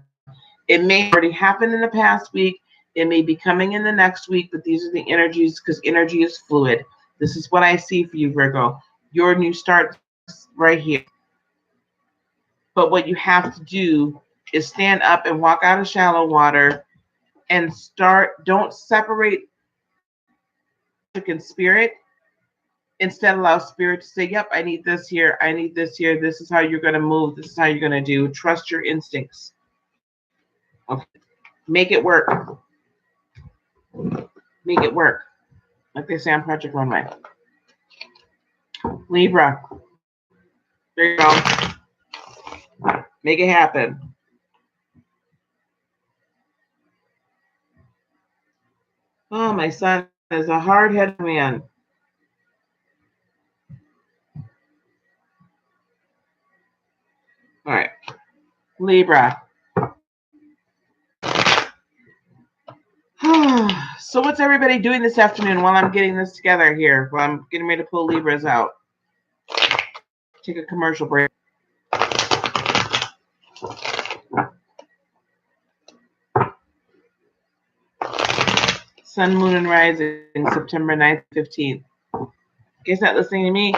Speaker 1: It may already happen in the past week. It may be coming in the next week, but these are the energies because energy is fluid. This is what I see for you, Virgo. Your new start right here. But what you have to do is stand up and walk out of shallow water and start. Don't separate and spirit. Instead, allow spirit to say, yep, I need this here. I need this here. This is how you're going to move. This is how you're going to do. Trust your instincts. Okay. Make it work. Make it work. Like they say on Project Runway. Libra. There you go. Make it happen. Oh, my son is a hard-headed man. All right. Libra. So what's everybody doing this afternoon while I'm getting this together here? While I'm getting ready to pull Libras out. Take a commercial break. Sun, Moon, and Rising, September 9th, 15th. Guess not listening to me.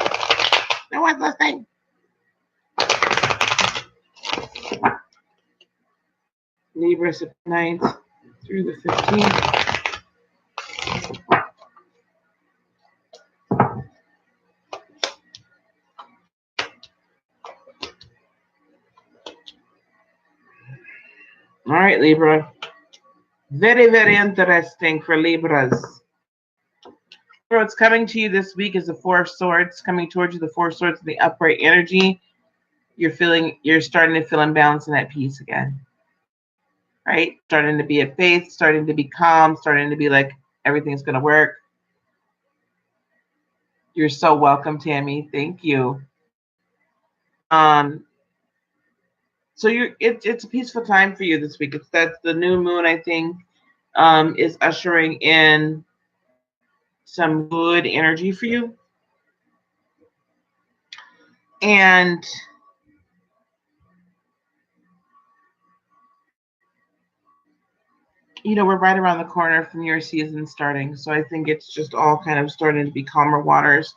Speaker 1: No one's listening. Libra, September 9th through the 15th. All right, Libra. Very, very interesting for Libras. What's coming to you this week is the Four of Swords. Coming towards you, the Four of Swords and the upright energy. You're starting to feel imbalanced and at peace again. Right? Starting to be at faith, starting to be calm, starting to be like everything's going to work. You're so welcome, Tammy. Thank you. So it's a peaceful time for you this week. That's the new moon, I think, is ushering in some good energy for you. And we're right around the corner from your season starting. So I think it's just all kind of starting to be calmer waters.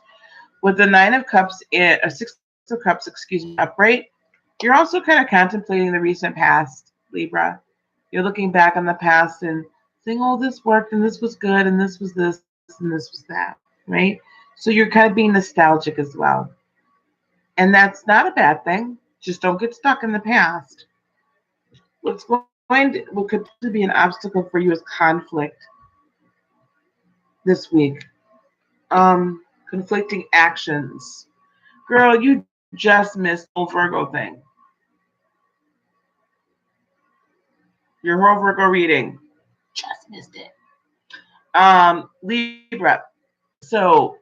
Speaker 1: With the Nine of Cups, Six of Cups, upright, you're also kind of contemplating the recent past, Libra. You're looking back on the past and saying, oh, this worked and this was good and this was this and this was that, right? So you're kind of being nostalgic as well. And that's not a bad thing. Just don't get stuck in the past. What could be an obstacle for you is conflict this week. Conflicting actions. Girl, you just missed the whole Virgo thing. Your whole Virgo reading. Just missed it. Libra. So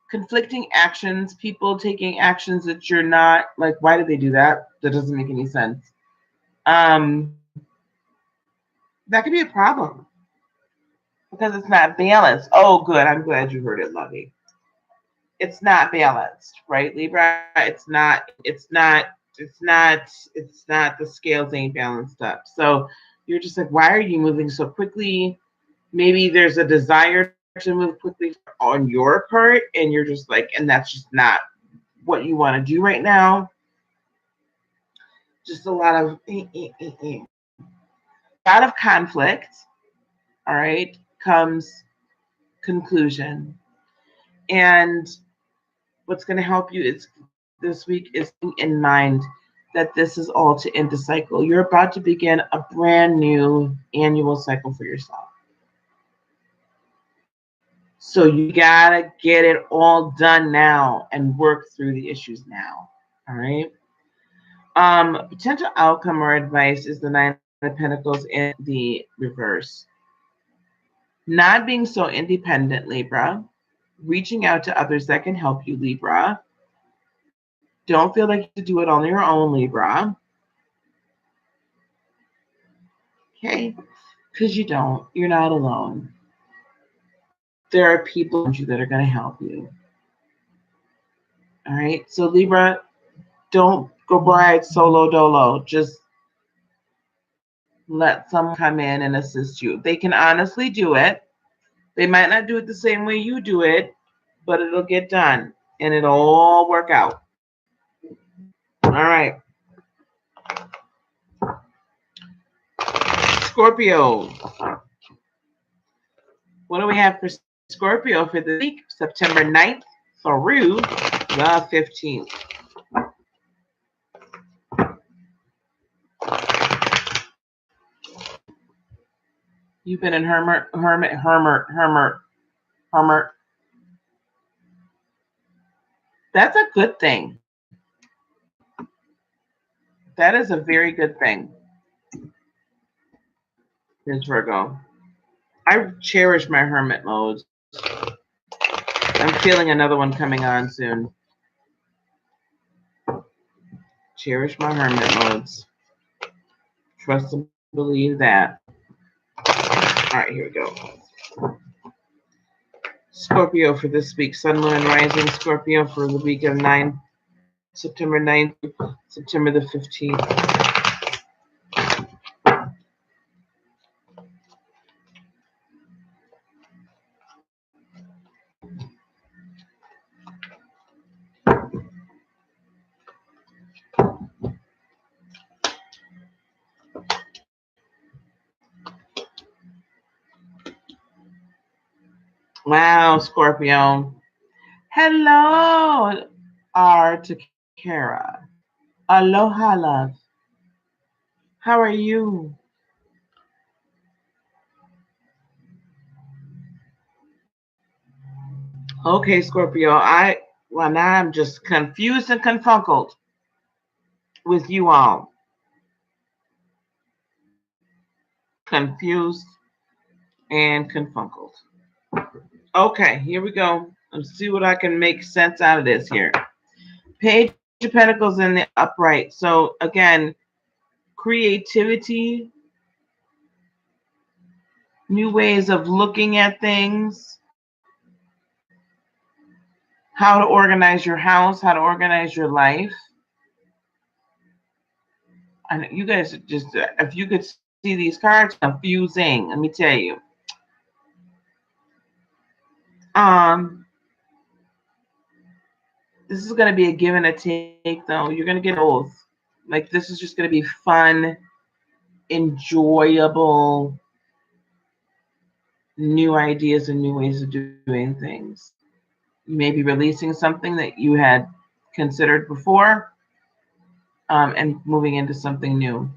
Speaker 1: conflicting actions, people taking actions that you're not like, why did they do that? That doesn't make any sense. That could be a problem because it's not balanced. Oh, good. I'm glad you heard it, Lovey. it's not balanced, right, Libra? It's not the scales ain't balanced up. So you're just like, why are you moving so quickly? Maybe there's a desire to move quickly on your part, and you're just like, and that's just not what you want to do right now. Just a lot of out of conflict, all right, comes conclusion. And what's going to help you is this week is in mind that this is all to end the cycle. You're about to begin a brand new annual cycle for yourself. So you gotta get it all done now and work through the issues now. All right. Potential outcome or advice is the Nine of Pentacles in the reverse. Not being so independent, Libra. Reaching out to others that can help you, Libra. Don't feel like you do it on your own, Libra. Okay? Because you don't. You're not alone. There are people around you that are going to help you. All right? So, Libra, don't go ride solo dolo. Just let someone come in and assist you. They can honestly do it. They might not do it the same way you do it, but it'll get done and it'll all work out. All right. Scorpio. What do we have for Scorpio for the week? September 9th through the 15th. You've been in hermit. That's a good thing. That is a very good thing. Here's Virgo. I cherish my hermit modes. I'm feeling another one coming on soon. Cherish my hermit modes. Trust and believe that. All right, here we go. Scorpio for this week. Sun, Moon, and Rising. Scorpio for the week of September 9th, September the 15th. Wow, Scorpio. Hello, Artakara. Aloha, love. How are you? Okay, Scorpio. Now I'm just confused and confunkled with you all. Confused and confunkled. Okay, here we go. Let's see what I can make sense out of this here. Page of Pentacles in the upright. So again, creativity, new ways of looking at things, how to organize your house, how to organize your life. And you guys just, if you could see these cards, confusing, let me tell you. This is going to be a give and a take, though. You're going to get both. Like, this is just going to be fun, enjoyable, new ideas and new ways of doing things. You may be releasing something that you had considered before and moving into something new.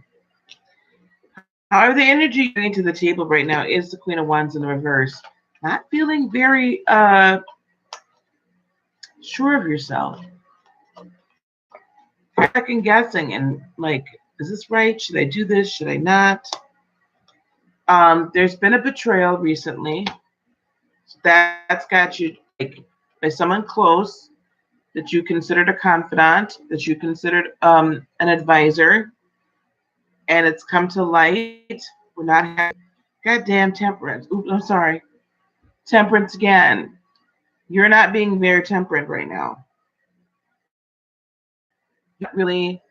Speaker 1: However, the energy you bring to the table right now is the Queen of Wands in the reverse. Not feeling very sure of yourself. Second guessing and like, is this right? Should I do this? Should I not? There's been a betrayal recently. That's got you like by someone close that you considered a confidant, that you considered an advisor, and it's come to light. We're not having goddamn temperance. Oops, I'm sorry. Temperance again. You're not being very temperate right now. Really,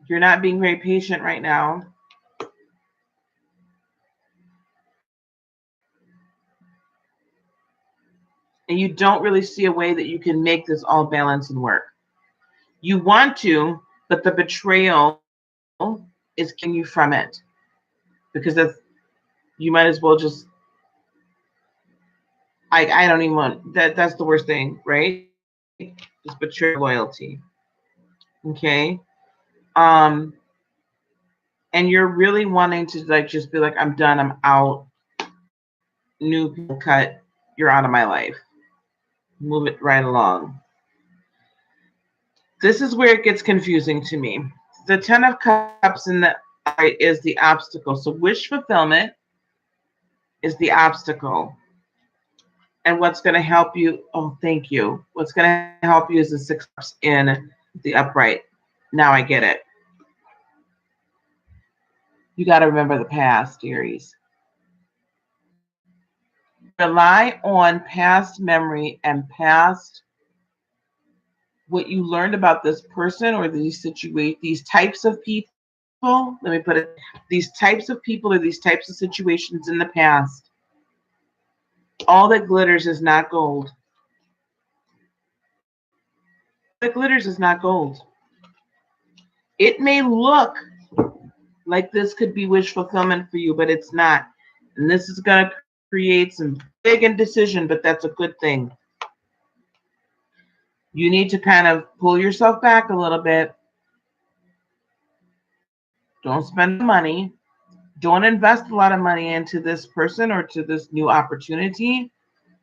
Speaker 1: you're not being very patient right now. And you don't really see a way that you can make this all balance and work. You want to, but the betrayal is keeping you from it. Because you might as well just I don't even want that's the worst thing, right? Just betray loyalty. Okay. Um and you're really wanting to like just be like, I'm done, I'm out. New people cut, you're out of my life. Move it right along. This is where it gets confusing to me. The Ten of Cups in the right is the obstacle. So wish fulfillment is the obstacle. And what's going to help you? Oh, thank you. What's going to help you is the Six of Cups in the upright. Now I get it. You got to remember the past, Aries. Rely on past memory and past what you learned about this person or these types of people. Let me put it, these types of people or these types of situations in the past. All that glitters is not gold. That glitters is not gold. It may look like this could be wish fulfillment for you, but it's not. And this is going to create some big indecision, but that's a good thing. You need to kind of pull yourself back a little bit. Don't spend money. Don't invest a lot of money into this person or to this new opportunity.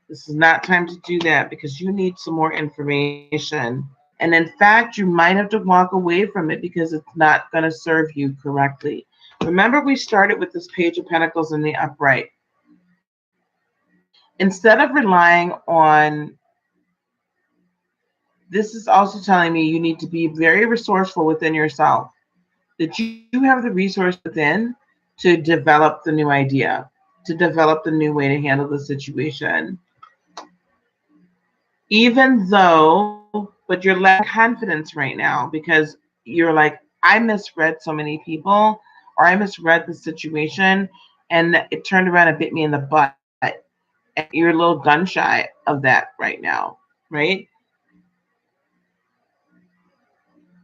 Speaker 1: This is not time to do that because you need some more information. And in fact, you might have to walk away from it because it's not going to serve you correctly. Remember, we started with this Page of Pentacles in the upright. Instead of relying on, this is also telling me you need to be very resourceful within yourself, that you have the resource within to develop the new idea, to develop the new way to handle the situation. Even though, but you're lacking confidence right now because you're like, I misread so many people, or I misread the situation, and it turned around and bit me in the butt. And you're a little gun shy of that right now, right?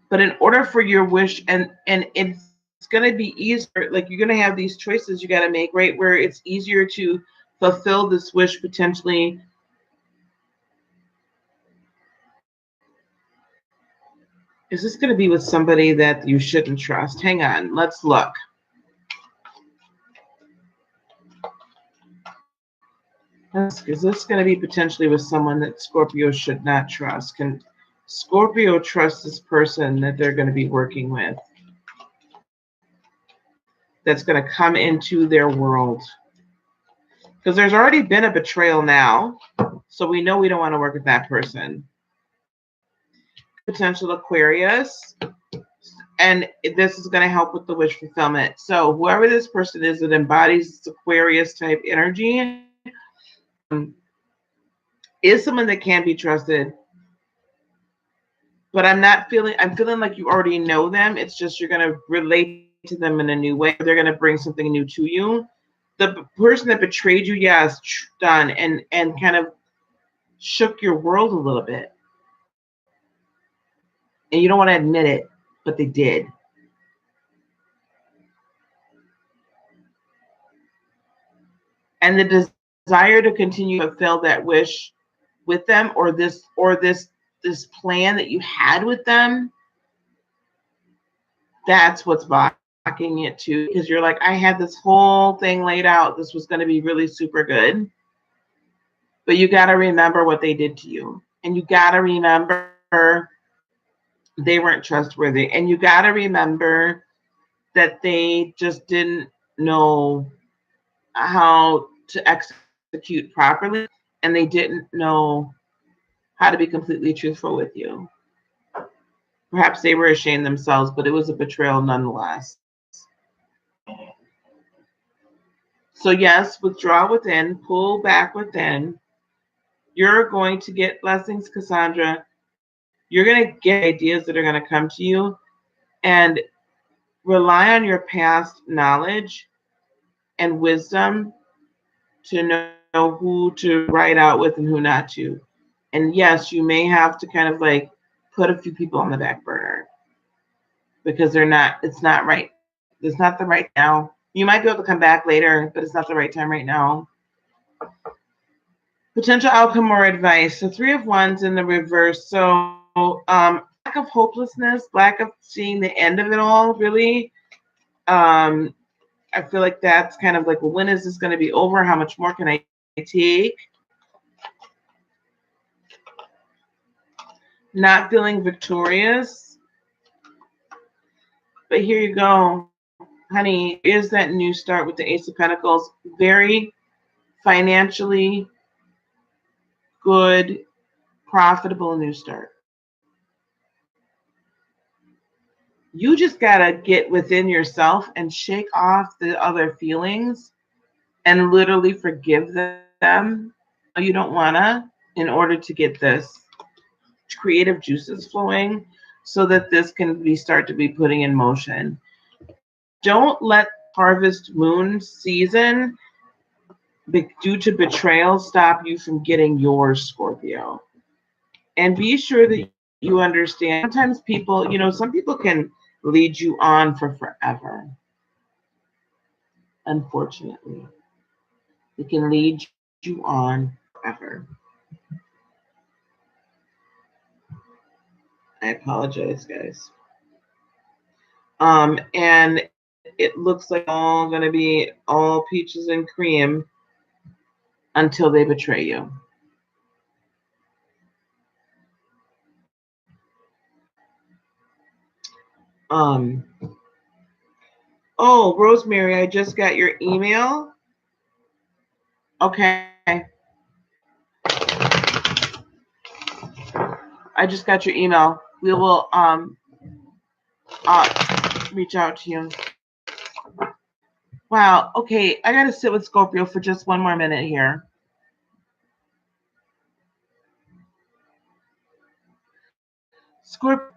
Speaker 1: But in order for your wish, and it's going to be easier, like you're going to have these choices you got to make, right? Where it's easier to fulfill this wish potentially. Is this going to be with somebody that you shouldn't trust? Hang on, let's look. Is this going to be potentially with someone that Scorpio should not trust? Can Scorpio trust this person that they're going to be working with? That's going to come into their world? Because there's already been a betrayal now, so we know we don't want to work with that person. Potential Aquarius, and this is going to help with the wish fulfillment. So whoever this person is that embodies this Aquarius type energy is someone that can be trusted. But I'm feeling like you already know them. It's just you're going to relate to them in a new way. They're going to bring something new to you. The person that betrayed you, yes, done, and kind of shook your world a little bit. And you don't want to admit it, but they did. And the desire to continue to fulfill that wish with them, or this plan that you had with them, that's what's blocking it too. Because you're like, I had this whole thing laid out. This was going to be really super good. But you got to remember what they did to you. And you got to remember they weren't trustworthy. And you got to remember that they just didn't know how to execute properly. And they didn't know how to be completely truthful with you. Perhaps they were ashamed themselves, but it was a betrayal nonetheless. So yes, withdraw within, pull back within. You're going to get blessings, Cassandra. You're going to get ideas that are going to come to you, and rely on your past knowledge and wisdom to know who to write out with and who not to. And yes, you may have to kind of like put a few people on the back burner because it's not right. It's not the right now. You might be able to come back later, but it's not the right time right now. Potential outcome or advice. The Three of Wands in the reverse. So lack of hopelessness, lack of seeing the end of it all, really. I feel like that's kind of like, well, when is this going to be over? How much more can I take? Not feeling victorious. But here you go, honey. Is that new start with the Ace of Pentacles? Very financially good, profitable new start. You just got to get within yourself and shake off the other feelings and literally forgive them. You don't want to, in order to get this creative juices flowing so that this can start to be putting in motion. Don't let harvest moon season due to betrayal stop you from getting yours, Scorpio. And be sure that you understand, sometimes people, some people can lead you on for forever. Unfortunately, they can lead you on forever. I apologize, guys. And it looks like all going to be all peaches and cream until they betray you. Oh, Rosemary, I just got your email. Okay. I just got your email. We will reach out to you. Wow. Okay, I gotta sit with Scorpio for just one more minute here. Scorpio.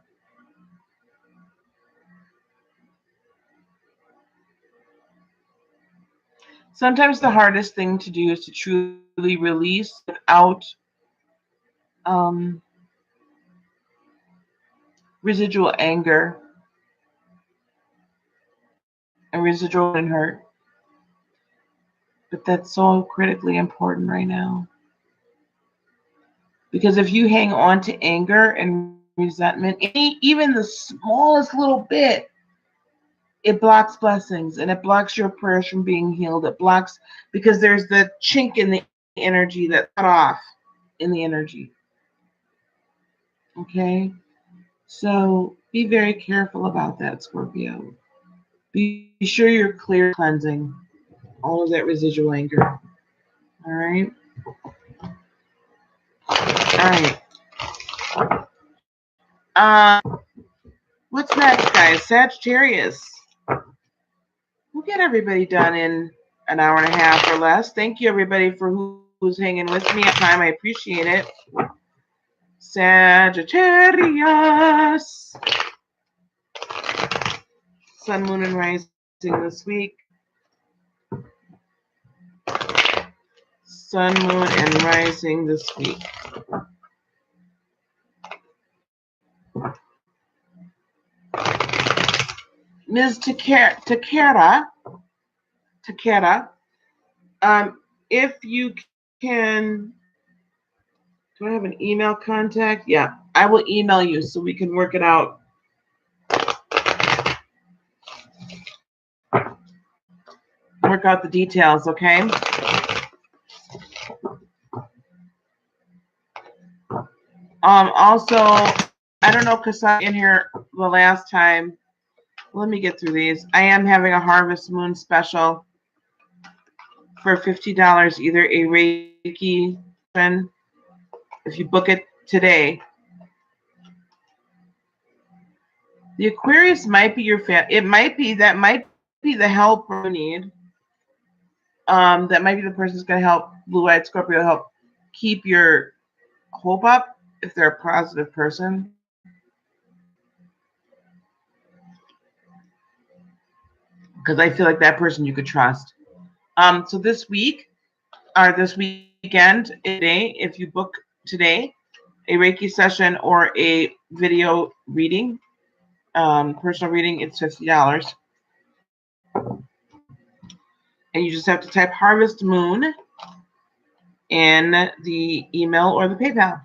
Speaker 1: Sometimes the hardest thing to do is to truly release without residual anger and residual hurt. But that's so critically important right now. Because if you hang on to anger and resentment, even the smallest little bit, it blocks blessings and it blocks your prayers from being healed. It blocks, because there's the chink in the energy that's cut off in the energy. Okay? So be very careful about that, Scorpio. Be sure you're clear, cleansing all of that residual anger. All right? All right. What's next, guys? Sagittarius. We'll get everybody done in an hour and a half or less. Thank you, everybody, for who's hanging with me at time. I appreciate it. Sagittarius. Sun, moon, and rising this week. Sun, moon, and rising this week. Ms. Takera, if you can, do I have an email contact? Yeah, I will email you so we can work it out. Work out the details, okay? Also, I don't know, because I'm in here the last time. Let me get through these. I am having a Harvest Moon special for $50, either a Reiki, if you book it today. The Aquarius might be your fan. It might be the help you need. That might be the person who's going to help, blue-eyed Scorpio, help keep your hope up if they're a positive person. Because I feel like that person you could trust. So this week, or this weekend, today, if you book today, a Reiki session or a video reading, personal reading, it's $50. And you just have to type Harvest Moon in the email or the PayPal.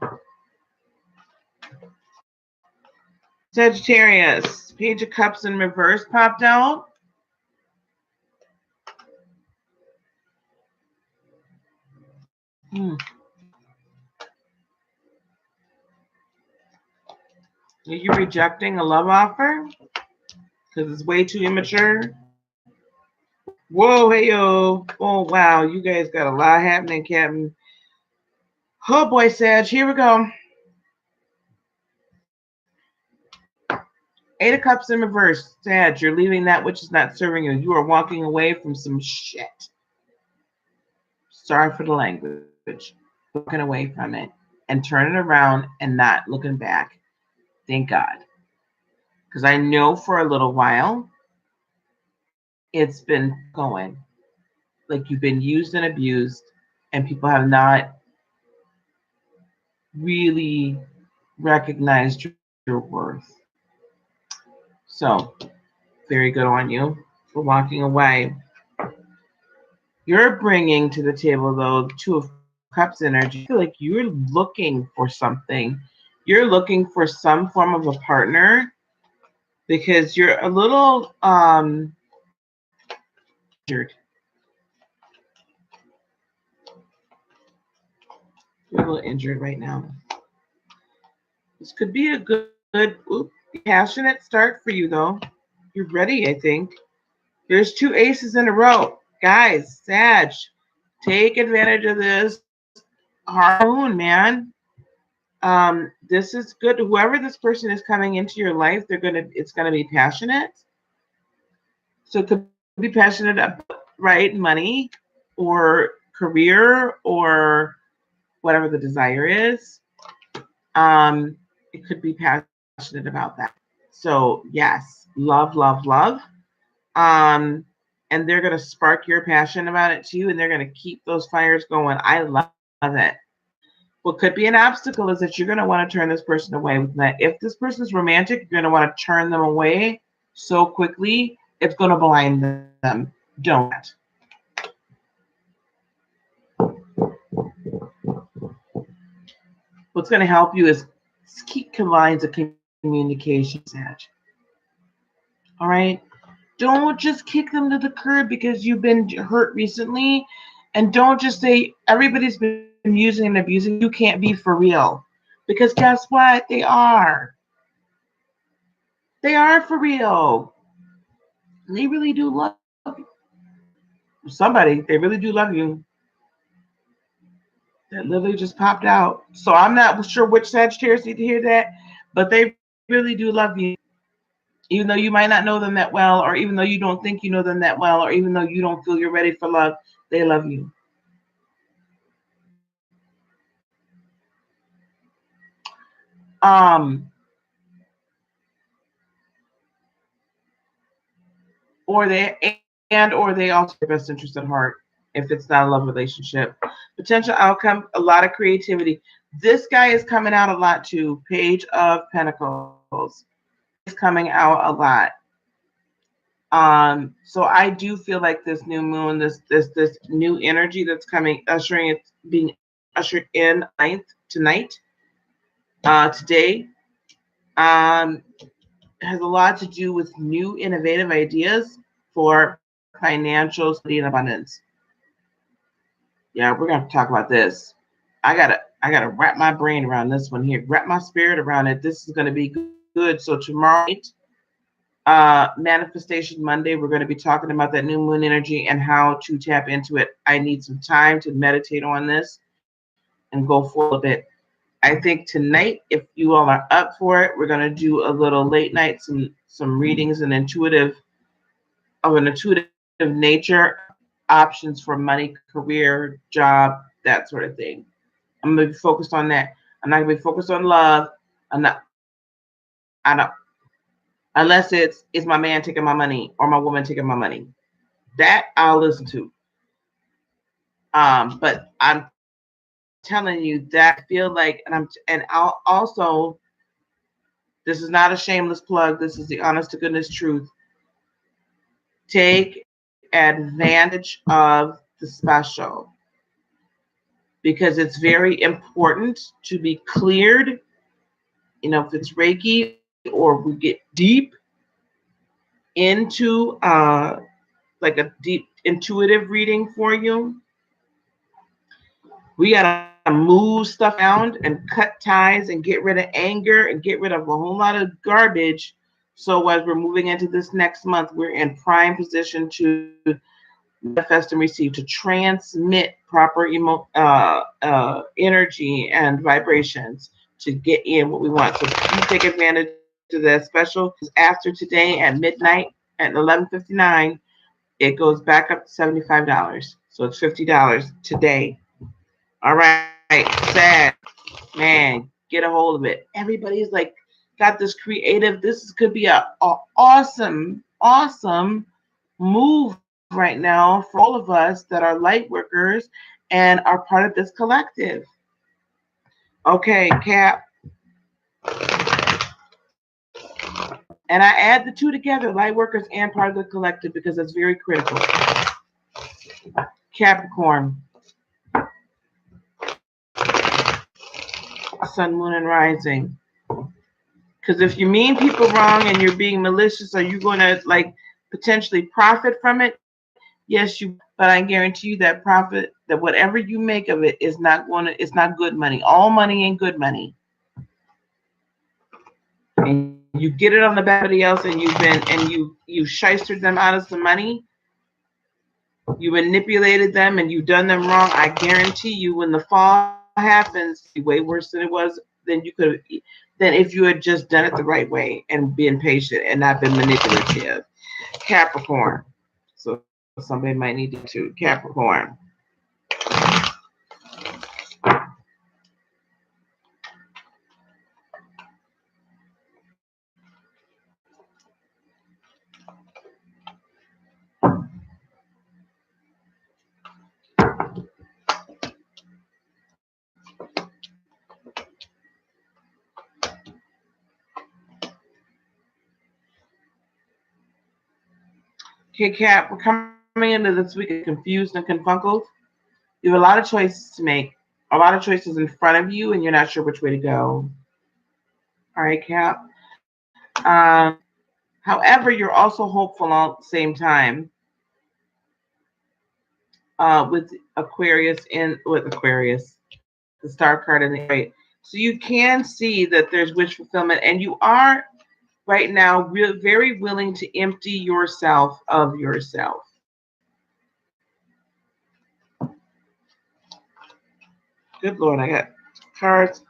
Speaker 1: Sagittarius, Page of Cups in reverse popped out. Are you rejecting a love offer? Because it's way too immature? Whoa, hey, yo. Oh, wow. You guys got a lot happening, Captain. Oh, boy, Sag. Here we go. Eight of Cups in reverse. Sag, you're leaving that which is not serving you. You are walking away from some shit. Sorry for the language. Looking away from it and turning around and not looking back. Thank God. Because I know for a little while, it's been going. Like you've been used and abused, and people have not really recognized your worth. So, very good on you for walking away. You're bringing to the table, though, Two of Cups energy. I feel like you're looking for something. You're looking for some form of a partner because you're a little injured. You're a little injured right now. This could be a good passionate start for you, though. You're ready, I think. There's two aces in a row. Guys, Sag, take advantage of this moon, man. This is good. Whoever this person is coming into your life, it's gonna be passionate. So it could be passionate about, right, money or career or whatever the desire is. It could be passionate about that. So yes, love, love, love. And they're gonna spark your passion about it too, and they're gonna keep those fires going. I love it. What could be an obstacle is that you're going to want to turn this person away. If this person is romantic, you're going to want to turn them away so quickly, it's going to blind them. Don't. What's going to help you is keep lines of communication, Sag. All right? Don't just kick them to the curb because you've been hurt recently. And don't just say, everybody's been using and abusing. You can't be for real. Because guess what? They are. They are for real. They really do love you. Somebody, they really do love you. That literally just popped out. So I'm not sure which Sagittarius need to hear that, but they really do love you. Even though you might not know them that well, or even though you don't think you know them that well, or even though you don't feel you're ready for love, they love you. Or they also have your best interest at heart if it's not a love relationship. Potential outcome, a lot of creativity. This guy is coming out a lot too. Page of Pentacles is coming out a lot. So I do feel like this new moon, this new energy that's coming, being ushered in tonight, today, has a lot to do with new innovative ideas for financial stability and abundance. Yeah, we're gonna talk about this. I gotta wrap my brain around this one here, wrap my spirit around it. This is gonna be good. So tomorrow night, Manifestation Monday, we're going to be talking about that new moon energy and how to tap into it. I need some time to meditate on this and go for a bit. I think tonight, if you all are up for it, we're going to do a little late night, some readings and of an intuitive nature. options for money, career, job, that sort of thing. I'm gonna be focused on that. I'm not gonna be focused on love. I'm not. I don't. Unless it's my man taking my money or my woman taking my money. That I'll listen to. But I'm telling you that I feel like, and I'll also. This is not a shameless plug. This is the honest to goodness truth. Take advantage of the special because it's very important to be cleared. You know, if it's Reiki or we get deep into like a deep intuitive reading for you, we gotta move stuff around and cut ties and get rid of anger and get rid of a whole lot of garbage. So as we're moving into this next month, we're in prime position to manifest and receive, to transmit proper energy and vibrations to get in what we want. So please take advantage of that special. After today at midnight at 11:59, it goes back up to $75. So it's $50 today. All right, sad man, get a hold of it. Everybody's like got this creative. This could be a awesome move right now for all of us that are light workers and are part of this collective. Okay, Cap. And I add the two together, light workers and part of the collective, because it's very critical. Capricorn. Sun, moon, and rising. Because if you mean people wrong and you're being malicious, are you going to like potentially profit from it? Yes, you. But I guarantee you that profit, that whatever you make of it, is not going to. It's not good money. All money ain't good money. And you get it on the back of somebody else, and you shystered them out of some money. You manipulated them, and you done them wrong. I guarantee you, when the fall happens, it's way worse than it was. Than you could have. Than if you had just done it the right way and been patient and not been manipulative. Capricorn. So somebody might need to Capricorn. Okay, Cap, we're coming into this week confused and confunkled. You have a lot of choices to make, a lot of choices in front of you, and you're not sure which way to go. All right, Cap. However, you're also hopeful at the same time with Aquarius, the star card in the right. So you can see that there's wish fulfillment, and you are right now very willing to empty yourself of yourself. Good Lord, I got cards.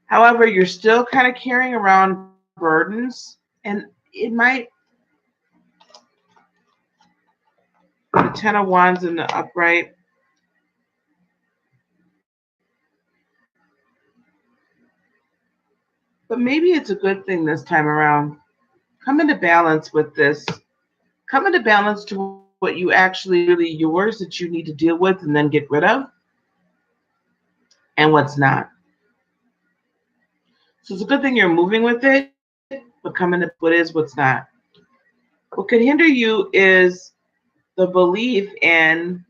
Speaker 1: However, you're still kind of carrying around burdens, and it might. The Ten of Wands in the upright. But maybe it's a good thing this time around. Come into balance with this. Come into balance to what you actually really yours that you need to deal with and then get rid of, and what's not. So it's a good thing you're moving with it, but come into what is, what's not. What could hinder you is the belief in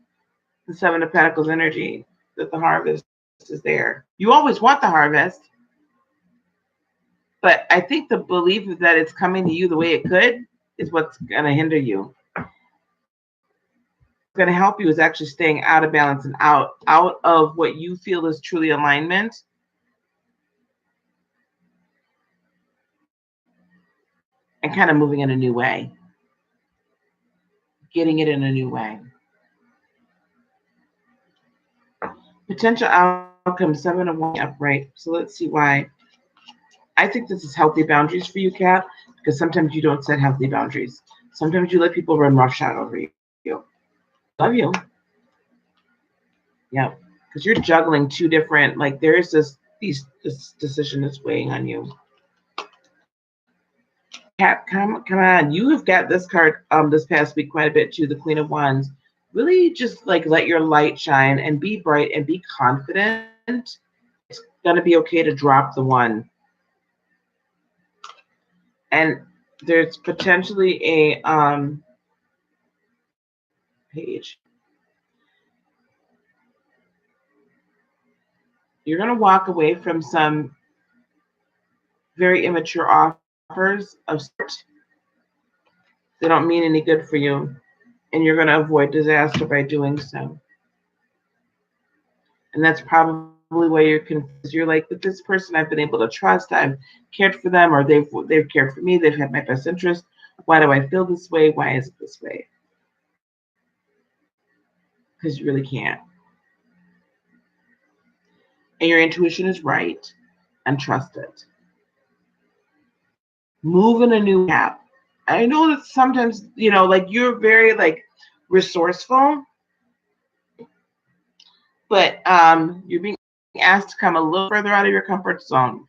Speaker 1: the Seven of Pentacles energy, that the harvest is there. You always want the harvest, but I think the belief that it's coming to you the way it could is what's going to hinder you. What's going to help you is actually staying out of balance and out of what you feel is truly alignment. And kind of moving in a new way. Getting it in a new way. Potential outcome, 7 of 1 upright. So let's see why. I think this is healthy boundaries for you, Kat, because sometimes you don't set healthy boundaries. Sometimes you let people run roughshod over you. Love you. Yep. Because you're juggling two different, like there's this decision that's weighing on you. Cat, come on. You have got this card this past week quite a bit too, the Queen of Wands. Really just like let your light shine and be bright and be confident. It's gonna be okay to drop the one. And there's potentially a page. You're gonna walk away from some very immature offers of sorts. They don't mean any good for you, and you're gonna avoid disaster by doing so. And that's probably why you're confused. You're like, with this person I've been able to trust, I've cared for them, or they've cared for me, they've had my best interest. Why do I feel this way? Why is it this way? Because you really can't. And your intuition is right, and trust it. Move in a new app. I know that sometimes, like you're very like resourceful, but you're being asked to come a little further out of your comfort zone.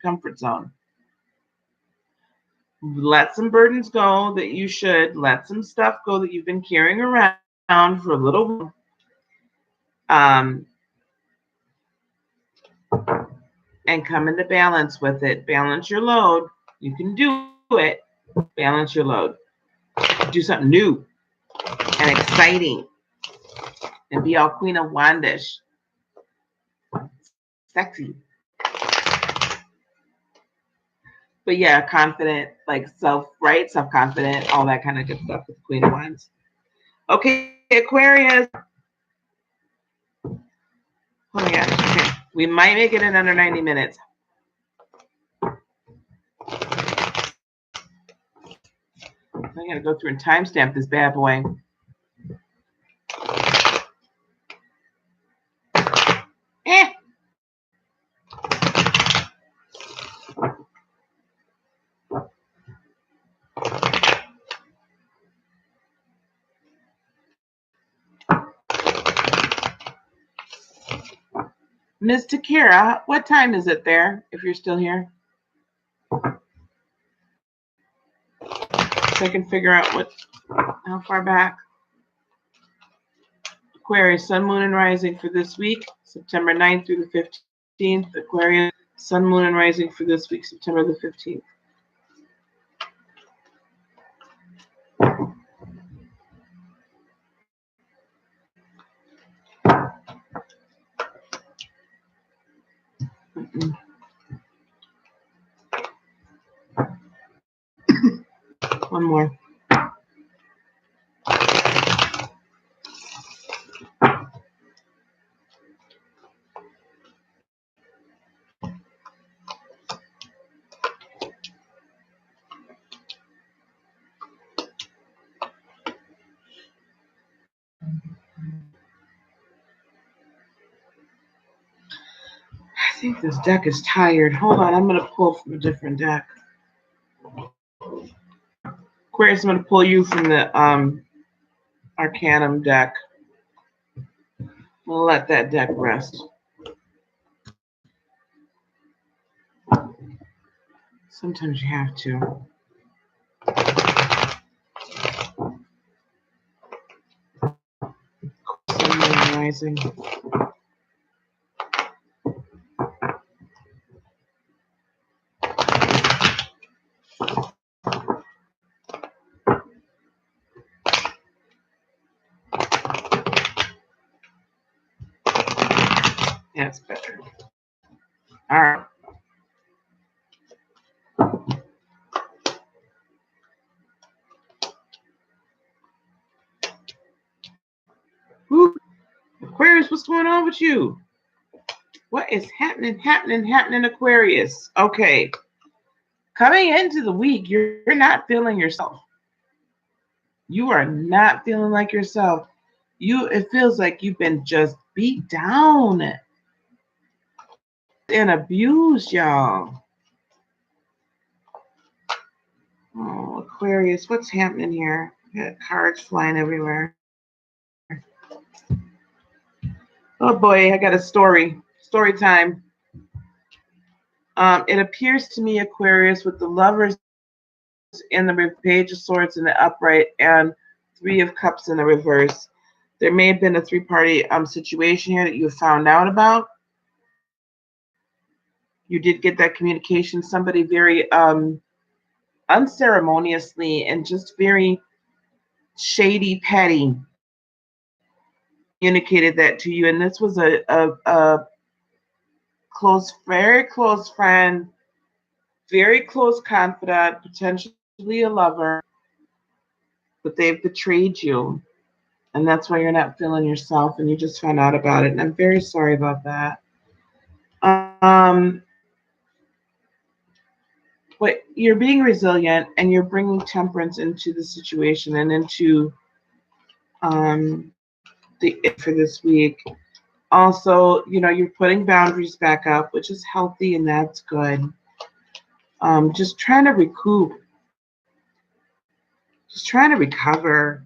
Speaker 1: Let some burdens go that you should. Let some stuff go that you've been carrying around for a little while. And come into balance with it. Balance your load. You can do it. Balance your load. Do something new and exciting. And be all Queen of Wandish. Sexy. But yeah, confident, like self-confident, all that kind of good stuff with Queen of Wands. Okay, Aquarius. Oh my gosh. Okay. We might make it in under 90 minutes. I gotta go through and timestamp this bad boy. Miss Takira, what time is it there, if you're still here? So I can figure out how far back. Aquarius, Sun, Moon, and Rising for this week, September 9th through the 15th. Aquarius, Sun, Moon, and Rising for this week, September the 15th. One more. I think this deck is tired. Hold on, I'm going to pull from a different deck. Aquarius, I'm going to pull you from the Arcanum deck. We'll let that deck rest. Sometimes you have to. Sun, Moon, Rising. That's better. All right. Woo. Aquarius, what's going on with you? What is happening, Aquarius? Okay. Coming into the week, you're not feeling yourself. You are not feeling like yourself. It feels like you've been just beat down and abused, y'all. Oh, Aquarius, what's happening here? I got cards flying everywhere. Oh boy, I got a story. Story time. It appears to me, Aquarius, with the lovers in the page of swords in the upright and three of cups in the reverse. There may have been a three-party situation here that you found out about. You did get that communication. Somebody very unceremoniously and just very shady, petty communicated that to you. And this was a close, very close friend, very close confidant, potentially a lover, but they've betrayed you. And that's why you're not feeling yourself and you just found out about it. And I'm very sorry about that. Um, but you're being resilient and you're bringing temperance into the situation and into the for this week. Also, you're putting boundaries back up, which is healthy and that's good. Just trying to recoup, just trying to recover.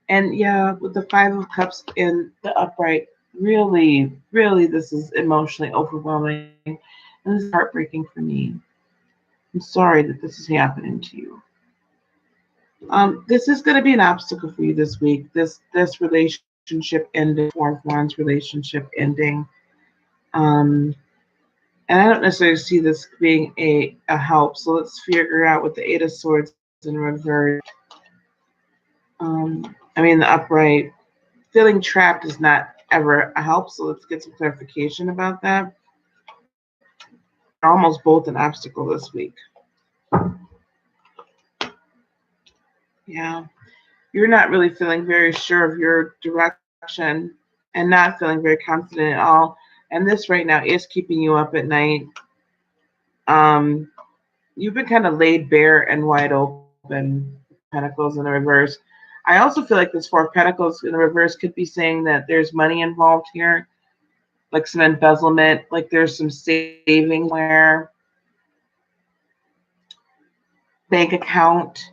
Speaker 1: And yeah, with the Five of Cups in the upright, really, really, this is emotionally overwhelming. And this is heartbreaking for me. I'm sorry that this is happening to you. This is going to be an obstacle for you this week. This relationship ending, Four of Wands relationship ending. And I don't necessarily see this being a help. So let's figure out with the Eight of Swords in reverse. The upright. Feeling trapped is not ever a help. So let's get some clarification about that. They're almost both an obstacle this week. Yeah. You're not really feeling very sure of your direction and not feeling very confident at all. And this right now is keeping you up at night. You've been kind of laid bare and wide open. Pentacles in the reverse. I also feel like this Four of Pentacles in the reverse could be saying that there's money involved here, like some embezzlement, like there's some saving where bank account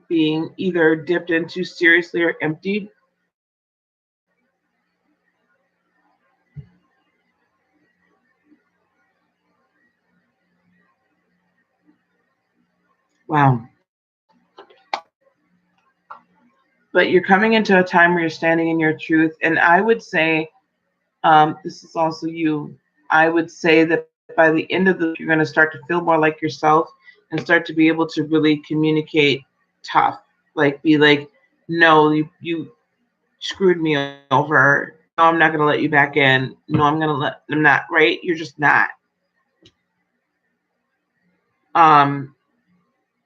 Speaker 1: being either dipped into seriously or emptied. Wow. But you're coming into a time where you're standing in your truth. And I would say, this is also you, I would say that by the end of the, you're going to start to feel more like yourself and start to be able to really communicate tough. Like, be like, no, you screwed me over. No, I'm not going to let you back in. No, I'm not, right? You're just not.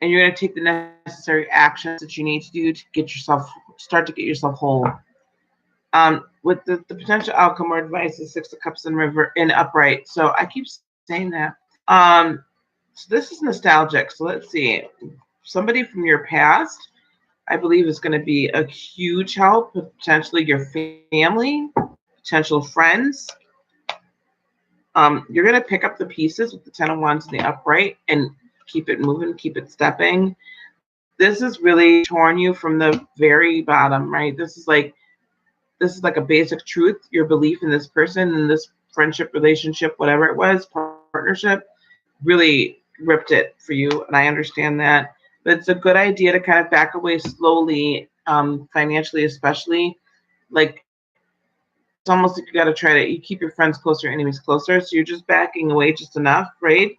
Speaker 1: And you're going to take the necessary actions that you need to do to start to get yourself whole. With the potential outcome or advice is Six of Cups in upright. So I keep saying that. So this is nostalgic. So let's see. Somebody from your past, I believe, is going to be a huge help. Potentially your family, potential friends. You're going to pick up the pieces with the Ten of Wands in the upright and keep it moving, keep it stepping. This is really torn you from the very bottom, right? This is like a basic truth, your belief in this person and this friendship, relationship, whatever it was, partnership, really ripped it for you. And I understand that. But it's a good idea to kind of back away slowly, financially especially. Like, it's almost like you got to try to, you keep your friends closer, enemies closer. So you're just backing away just enough, right?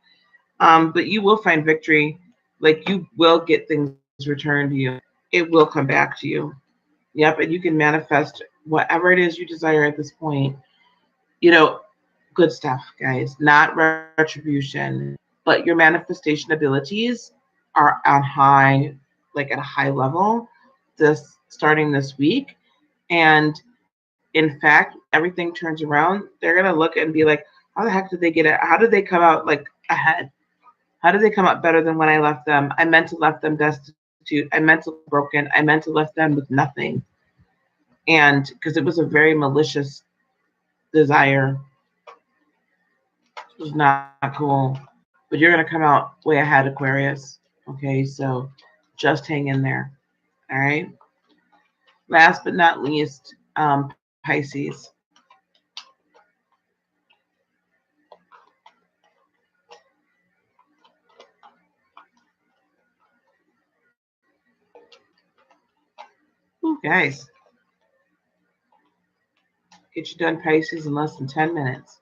Speaker 1: But you will find victory. Like, you will get things returned to you. It will come back to you. Yep, and you can manifest whatever it is you desire at this point. Good stuff, guys. Not retribution, but your manifestation abilities are on high, like at a high level, starting this week. And in fact, everything turns around. They're gonna look and be like, how the heck did they get it? How did they come out like ahead? How did they come out better than when I left them? I meant to left them destitute. I meant to broken. I meant to left them with nothing. And because it was a very malicious desire, it was not cool. But you're going to come out way ahead, Aquarius. Okay, so just hang in there. All right. Last but not least, Pisces. Ooh, guys. Get you done, Pisces, in less than 10 minutes.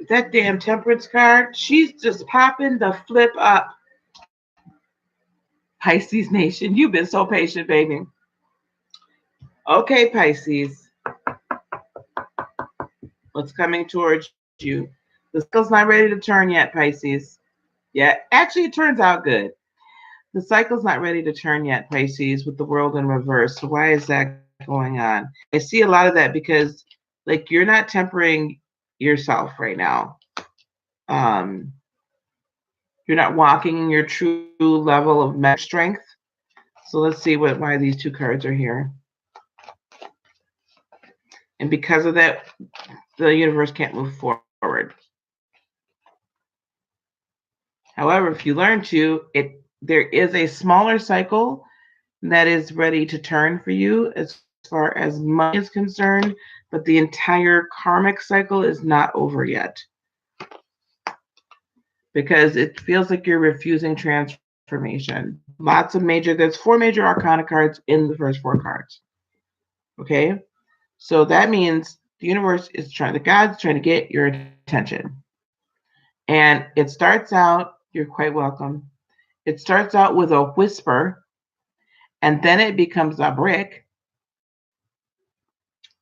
Speaker 1: That damn Temperance card, she's just popping the flip up. Pisces Nation, you've been so patient, baby. Okay, Pisces. What's coming towards you? The cycle's not ready to turn yet, Pisces. Yeah, actually, it turns out good. The cycle's not ready to turn yet, Pisces, with the world in reverse. So why is that going on? I see a lot of that because, like, you're not tempering yourself right now. You're not walking in your true level of mental strength. So let's see why these two cards are here. And because of that, the universe can't move forward. However, if you learn to, there is a smaller cycle that is ready to turn for you as far as money is concerned, but the entire karmic cycle is not over yet. Because it feels like you're refusing transformation. There's 4 major arcana cards in the first 4 cards. Okay? So that means the universe is God's trying to get your attention. And it starts out, you're quite welcome. It starts out with a whisper, and then it becomes a brick.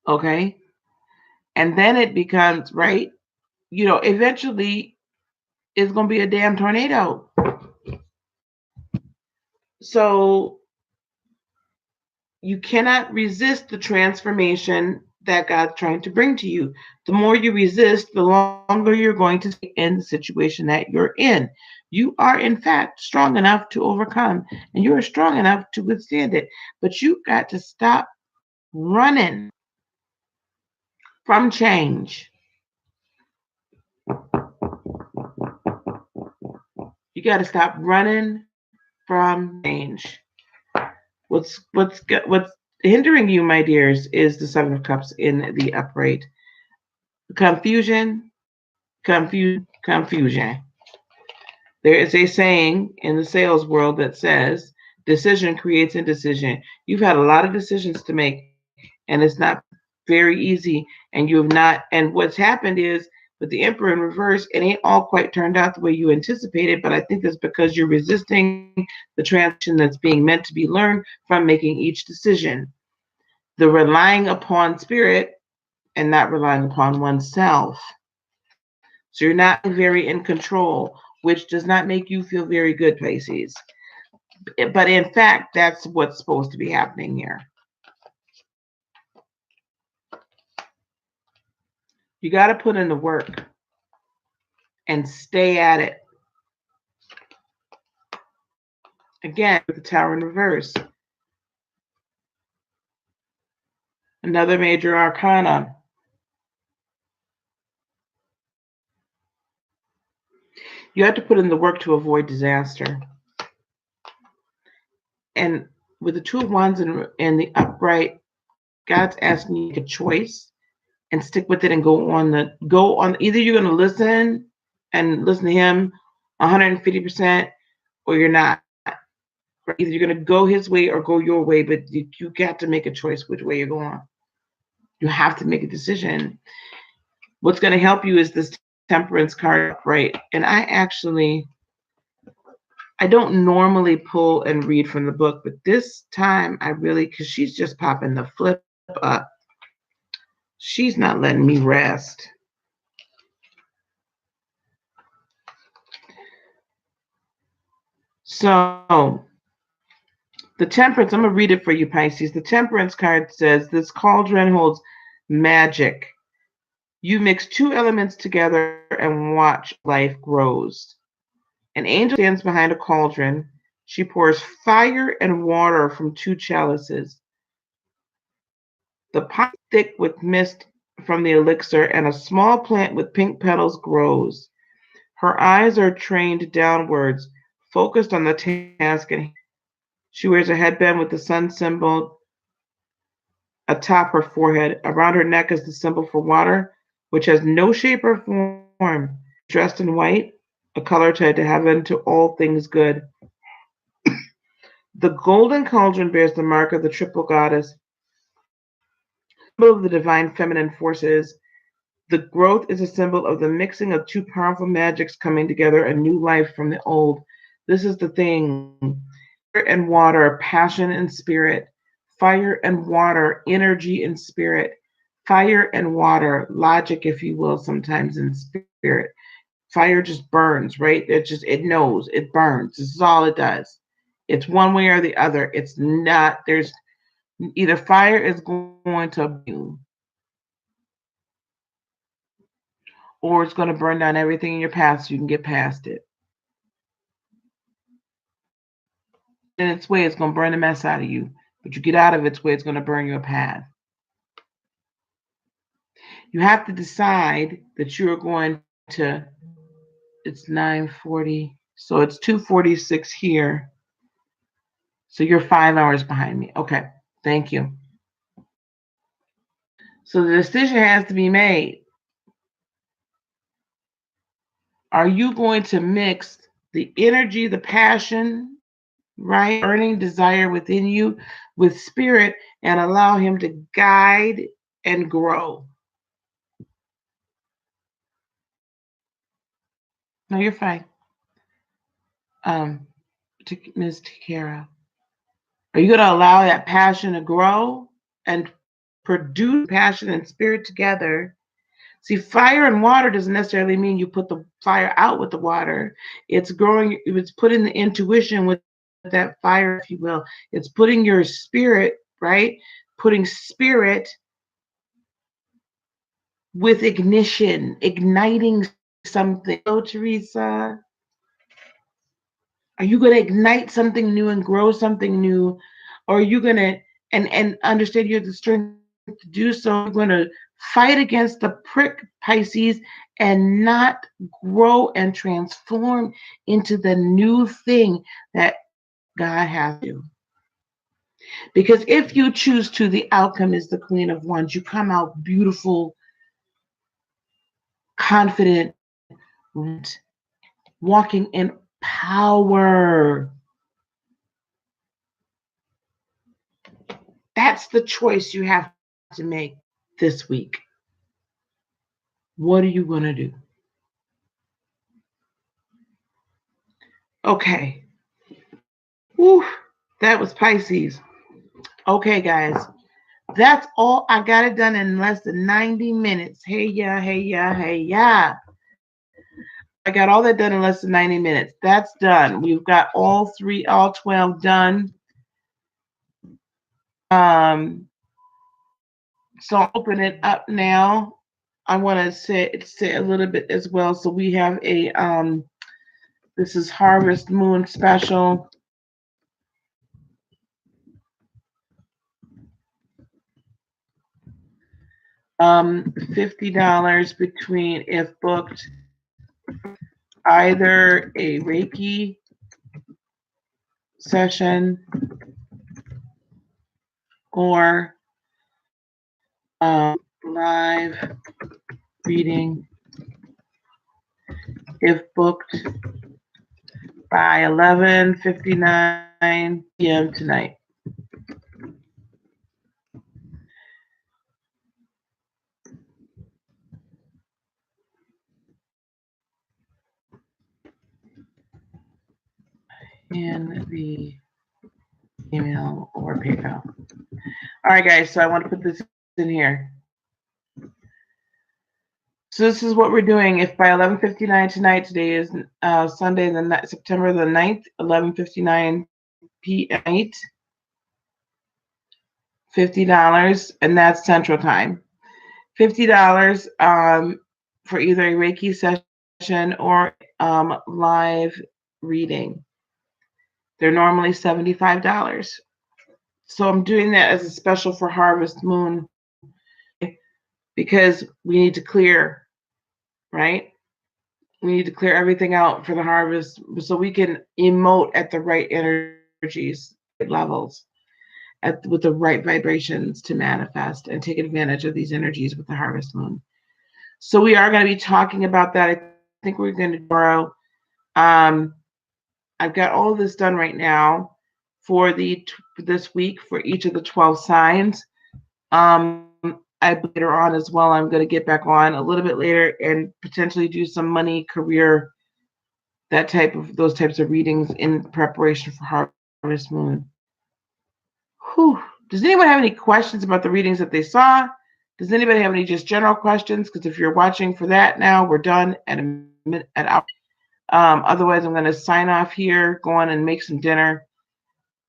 Speaker 1: Okay? And then it becomes, right? Eventually it's going to be a damn tornado. So you cannot resist the transformation that God's trying to bring to you. The more you resist, the longer you're going to stay in the situation that you're in. You are, in fact, strong enough to overcome, and you are strong enough to withstand it. But you got to stop running from change. You got to stop running from change. What's hindering you, my dears, is the 7 of Cups in the upright. Confusion. There is a saying in the sales world that says, decision creates indecision. You've had a lot of decisions to make, and it's not very easy. And you have not. And what's happened is, with the Emperor in reverse, it ain't all quite turned out the way you anticipated. But I think it's because you're resisting the transition that's being meant to be learned from making each decision. The relying upon spirit and not relying upon oneself. So you're not very in control, which does not make you feel very good, Pisces. But in fact, that's what's supposed to be happening here. You got to put in the work and stay at it. Again, with the Tower in reverse. Another major arcana. You have to put in the work to avoid disaster. And with the 2 of Wands and the upright, God's asking you to make a choice and stick with it and go on. Either you're going to listen to him 150%, or you're not. Either you're going to go his way or go your way, but you got to make a choice which way you're going. You have to make a decision. What's going to help you is this Temperance card upright. And I don't normally pull and read from the book, but this time because she's just popping the flip up. She's not letting me rest. So the Temperance, I'm going to read it for you, Pisces. The Temperance card says, this cauldron holds magic. You mix 2 elements together and watch life grows. An angel stands behind a cauldron. She pours fire and water from 2 chalices. The pot is thick with mist from the elixir, and a small plant with pink petals grows. Her eyes are trained downwards, focused on the task at hand. She wears a headband with the sun symbol atop her forehead. Around her neck is the symbol for water, which has no shape or form. Dressed in white, a color tied to heaven, to all things good. The golden cauldron bears the mark of the triple goddess, symbol of the divine feminine forces. The growth is a symbol of the mixing of two powerful magics coming together, a new life from the old. This is the thing. Fire and water, passion and spirit. Fire and water, energy and spirit. Fire and water, logic, if you will, sometimes in spirit. Fire just burns, right? It knows, it burns. This is all it does. It's one way or the other. It's not, there's either fire is going to burn, or it's going to burn down everything in your path so you can get past it. In its way, it's going to burn the mess out of you. But you get out of its way, it's going to burn your path. You have to decide that you're going to, it's 9:40, so it's 2:46 here. So you're 5 hours behind me. Okay, thank you. So the decision has to be made. Are you going to mix the energy, the passion, right, burning desire within you with spirit and allow him to guide and grow? No, you're fine. Ms. Takara, are you going to allow that passion to grow and produce passion and spirit together? See, fire and water doesn't necessarily mean you put the fire out with the water. It's growing, it's putting the intuition with that fire, if you will. It's putting your spirit, right? Putting spirit with ignition, igniting something. Oh, Teresa, are you going to ignite something new and grow something new? Or are you going to, and understand you have the strength to do so, you're going to fight against the prick, Pisces, and not grow and transform into the new thing that God has you. Because if you choose to, the outcome is the Queen of Wands. You come out beautiful, confident, walking in power. That's the choice you have to make this week. What are you going to do? Okay. Whew, that was Pisces. Okay, guys. That's all. I got it done in less than 90 minutes. Hey, yeah, hey, yeah, hey, yeah. I got all that done in less than 90 minutes. That's done. We've got all 12 done. So I'll open it up now. I want to say a little bit as well. So we have a this is Harvest Moon special. $50 between, if booked, either a Reiki session or live reading, if booked by 11:59 p.m. tonight. In the email or PayPal. All right, guys, so I want to put this in here. So this is what we're doing. If by 11:59 tonight, today is Sunday, September the 9th, 11:59 p.m. $50, and that's Central Time. $50 for either a Reiki session or live reading. They're normally $75. So I'm doing that as a special for Harvest Moon. because we need to clear, right? We need to clear everything out for the harvest so we can emote at the right energies, levels, with the right vibrations to manifest and take advantage of these energies with the harvest moon. So we are going to be talking about that. I think we're going to borrow. I've got all of this done right now for this week for each of the 12 signs. Later on as well, I'm going to get back on a little bit later and potentially do some money, career, those types of readings in preparation for Harvest Moon. Whew. Does anyone have any questions about the readings that they saw? Does anybody have any just general questions? Because if you're watching for that now, we're done at a minute at hour. Otherwise, I'm going to sign off here, go on and make some dinner,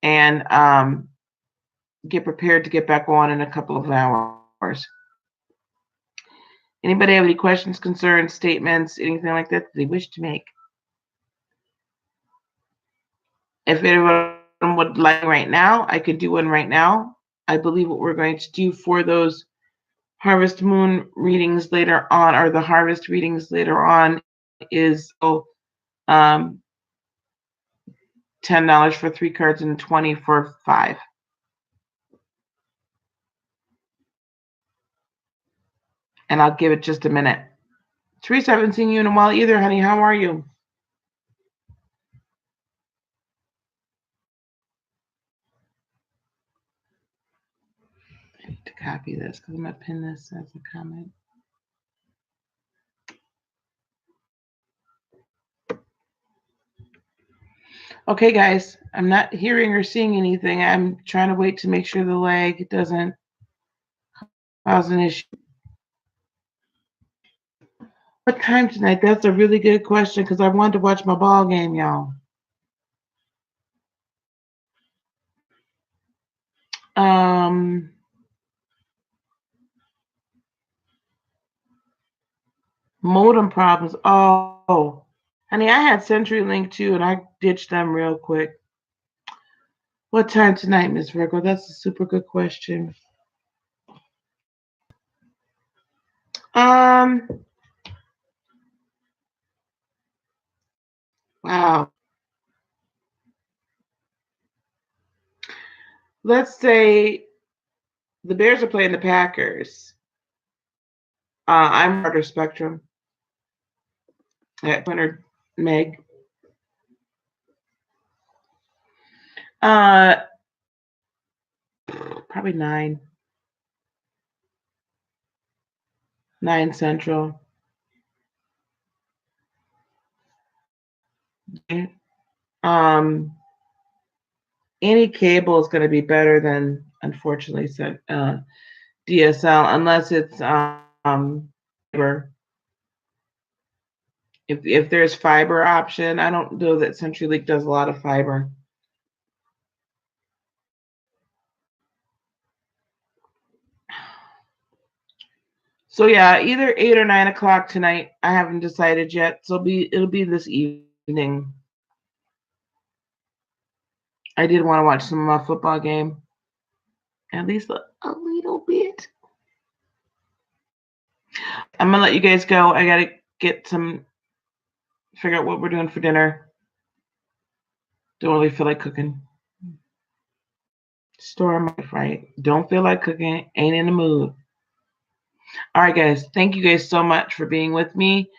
Speaker 1: and get prepared to get back on in a couple of hours. Anybody have any questions, concerns, statements, anything like that they wish to make? If anyone would like right now, I could do one right now. I believe what we're going to do for those Harvest Moon readings later on, or the Harvest readings later on, is $10 for 3 cards and $20 for 5. And I'll give it just a minute. Teresa, I haven't seen you in a while either, honey. How are you? I need to copy this because I'm going to pin this as a comment. Okay, guys, I'm not hearing or seeing anything. I'm trying to wait to make sure the lag doesn't cause an issue. What time tonight? That's a really good question because I wanted to watch my ball game, y'all. Modem problems. Oh, honey, I had CenturyLink too, and I ditched them real quick. What time tonight, Miss Virgo? That's a super good question. Wow. Let's say the Bears are playing the Packers. I'm Harder Spectrum at 200 meg. Probably 9 Central. Any cable is going to be better than, unfortunately, DSL, unless it's fiber. If there's fiber option, I don't know that CenturyLink does a lot of fiber. So yeah, either 8 or 9 o'clock tonight. I haven't decided yet. So it'll be this evening. I did want to watch some of my football game, at least a little bit. I'm gonna let you guys go. I gotta figure out what we're doing for dinner. Don't really feel like cooking. Store my right. Don't feel like cooking. Ain't in the mood. All right, guys. Thank you guys so much for being with me.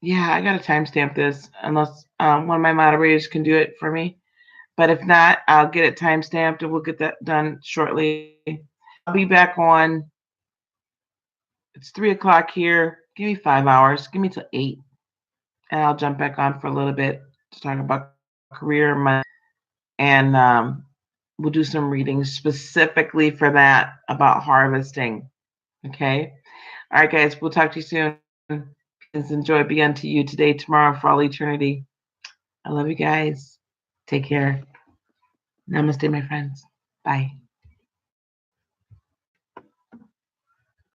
Speaker 1: Yeah, I gotta timestamp this unless one of my moderators can do it for me. But if not, I'll get it timestamped and we'll get that done shortly. I'll be back on. It's 3 o'clock here. Give me 5 hours. Give me till 8. And I'll jump back on for a little bit to talk about career money. And we'll do some readings specifically for that about harvesting. Okay. All right, guys. We'll talk to you soon. Please enjoy be unto you today, tomorrow, for all eternity. I love you guys. Take care. Namaste, my friends. Bye.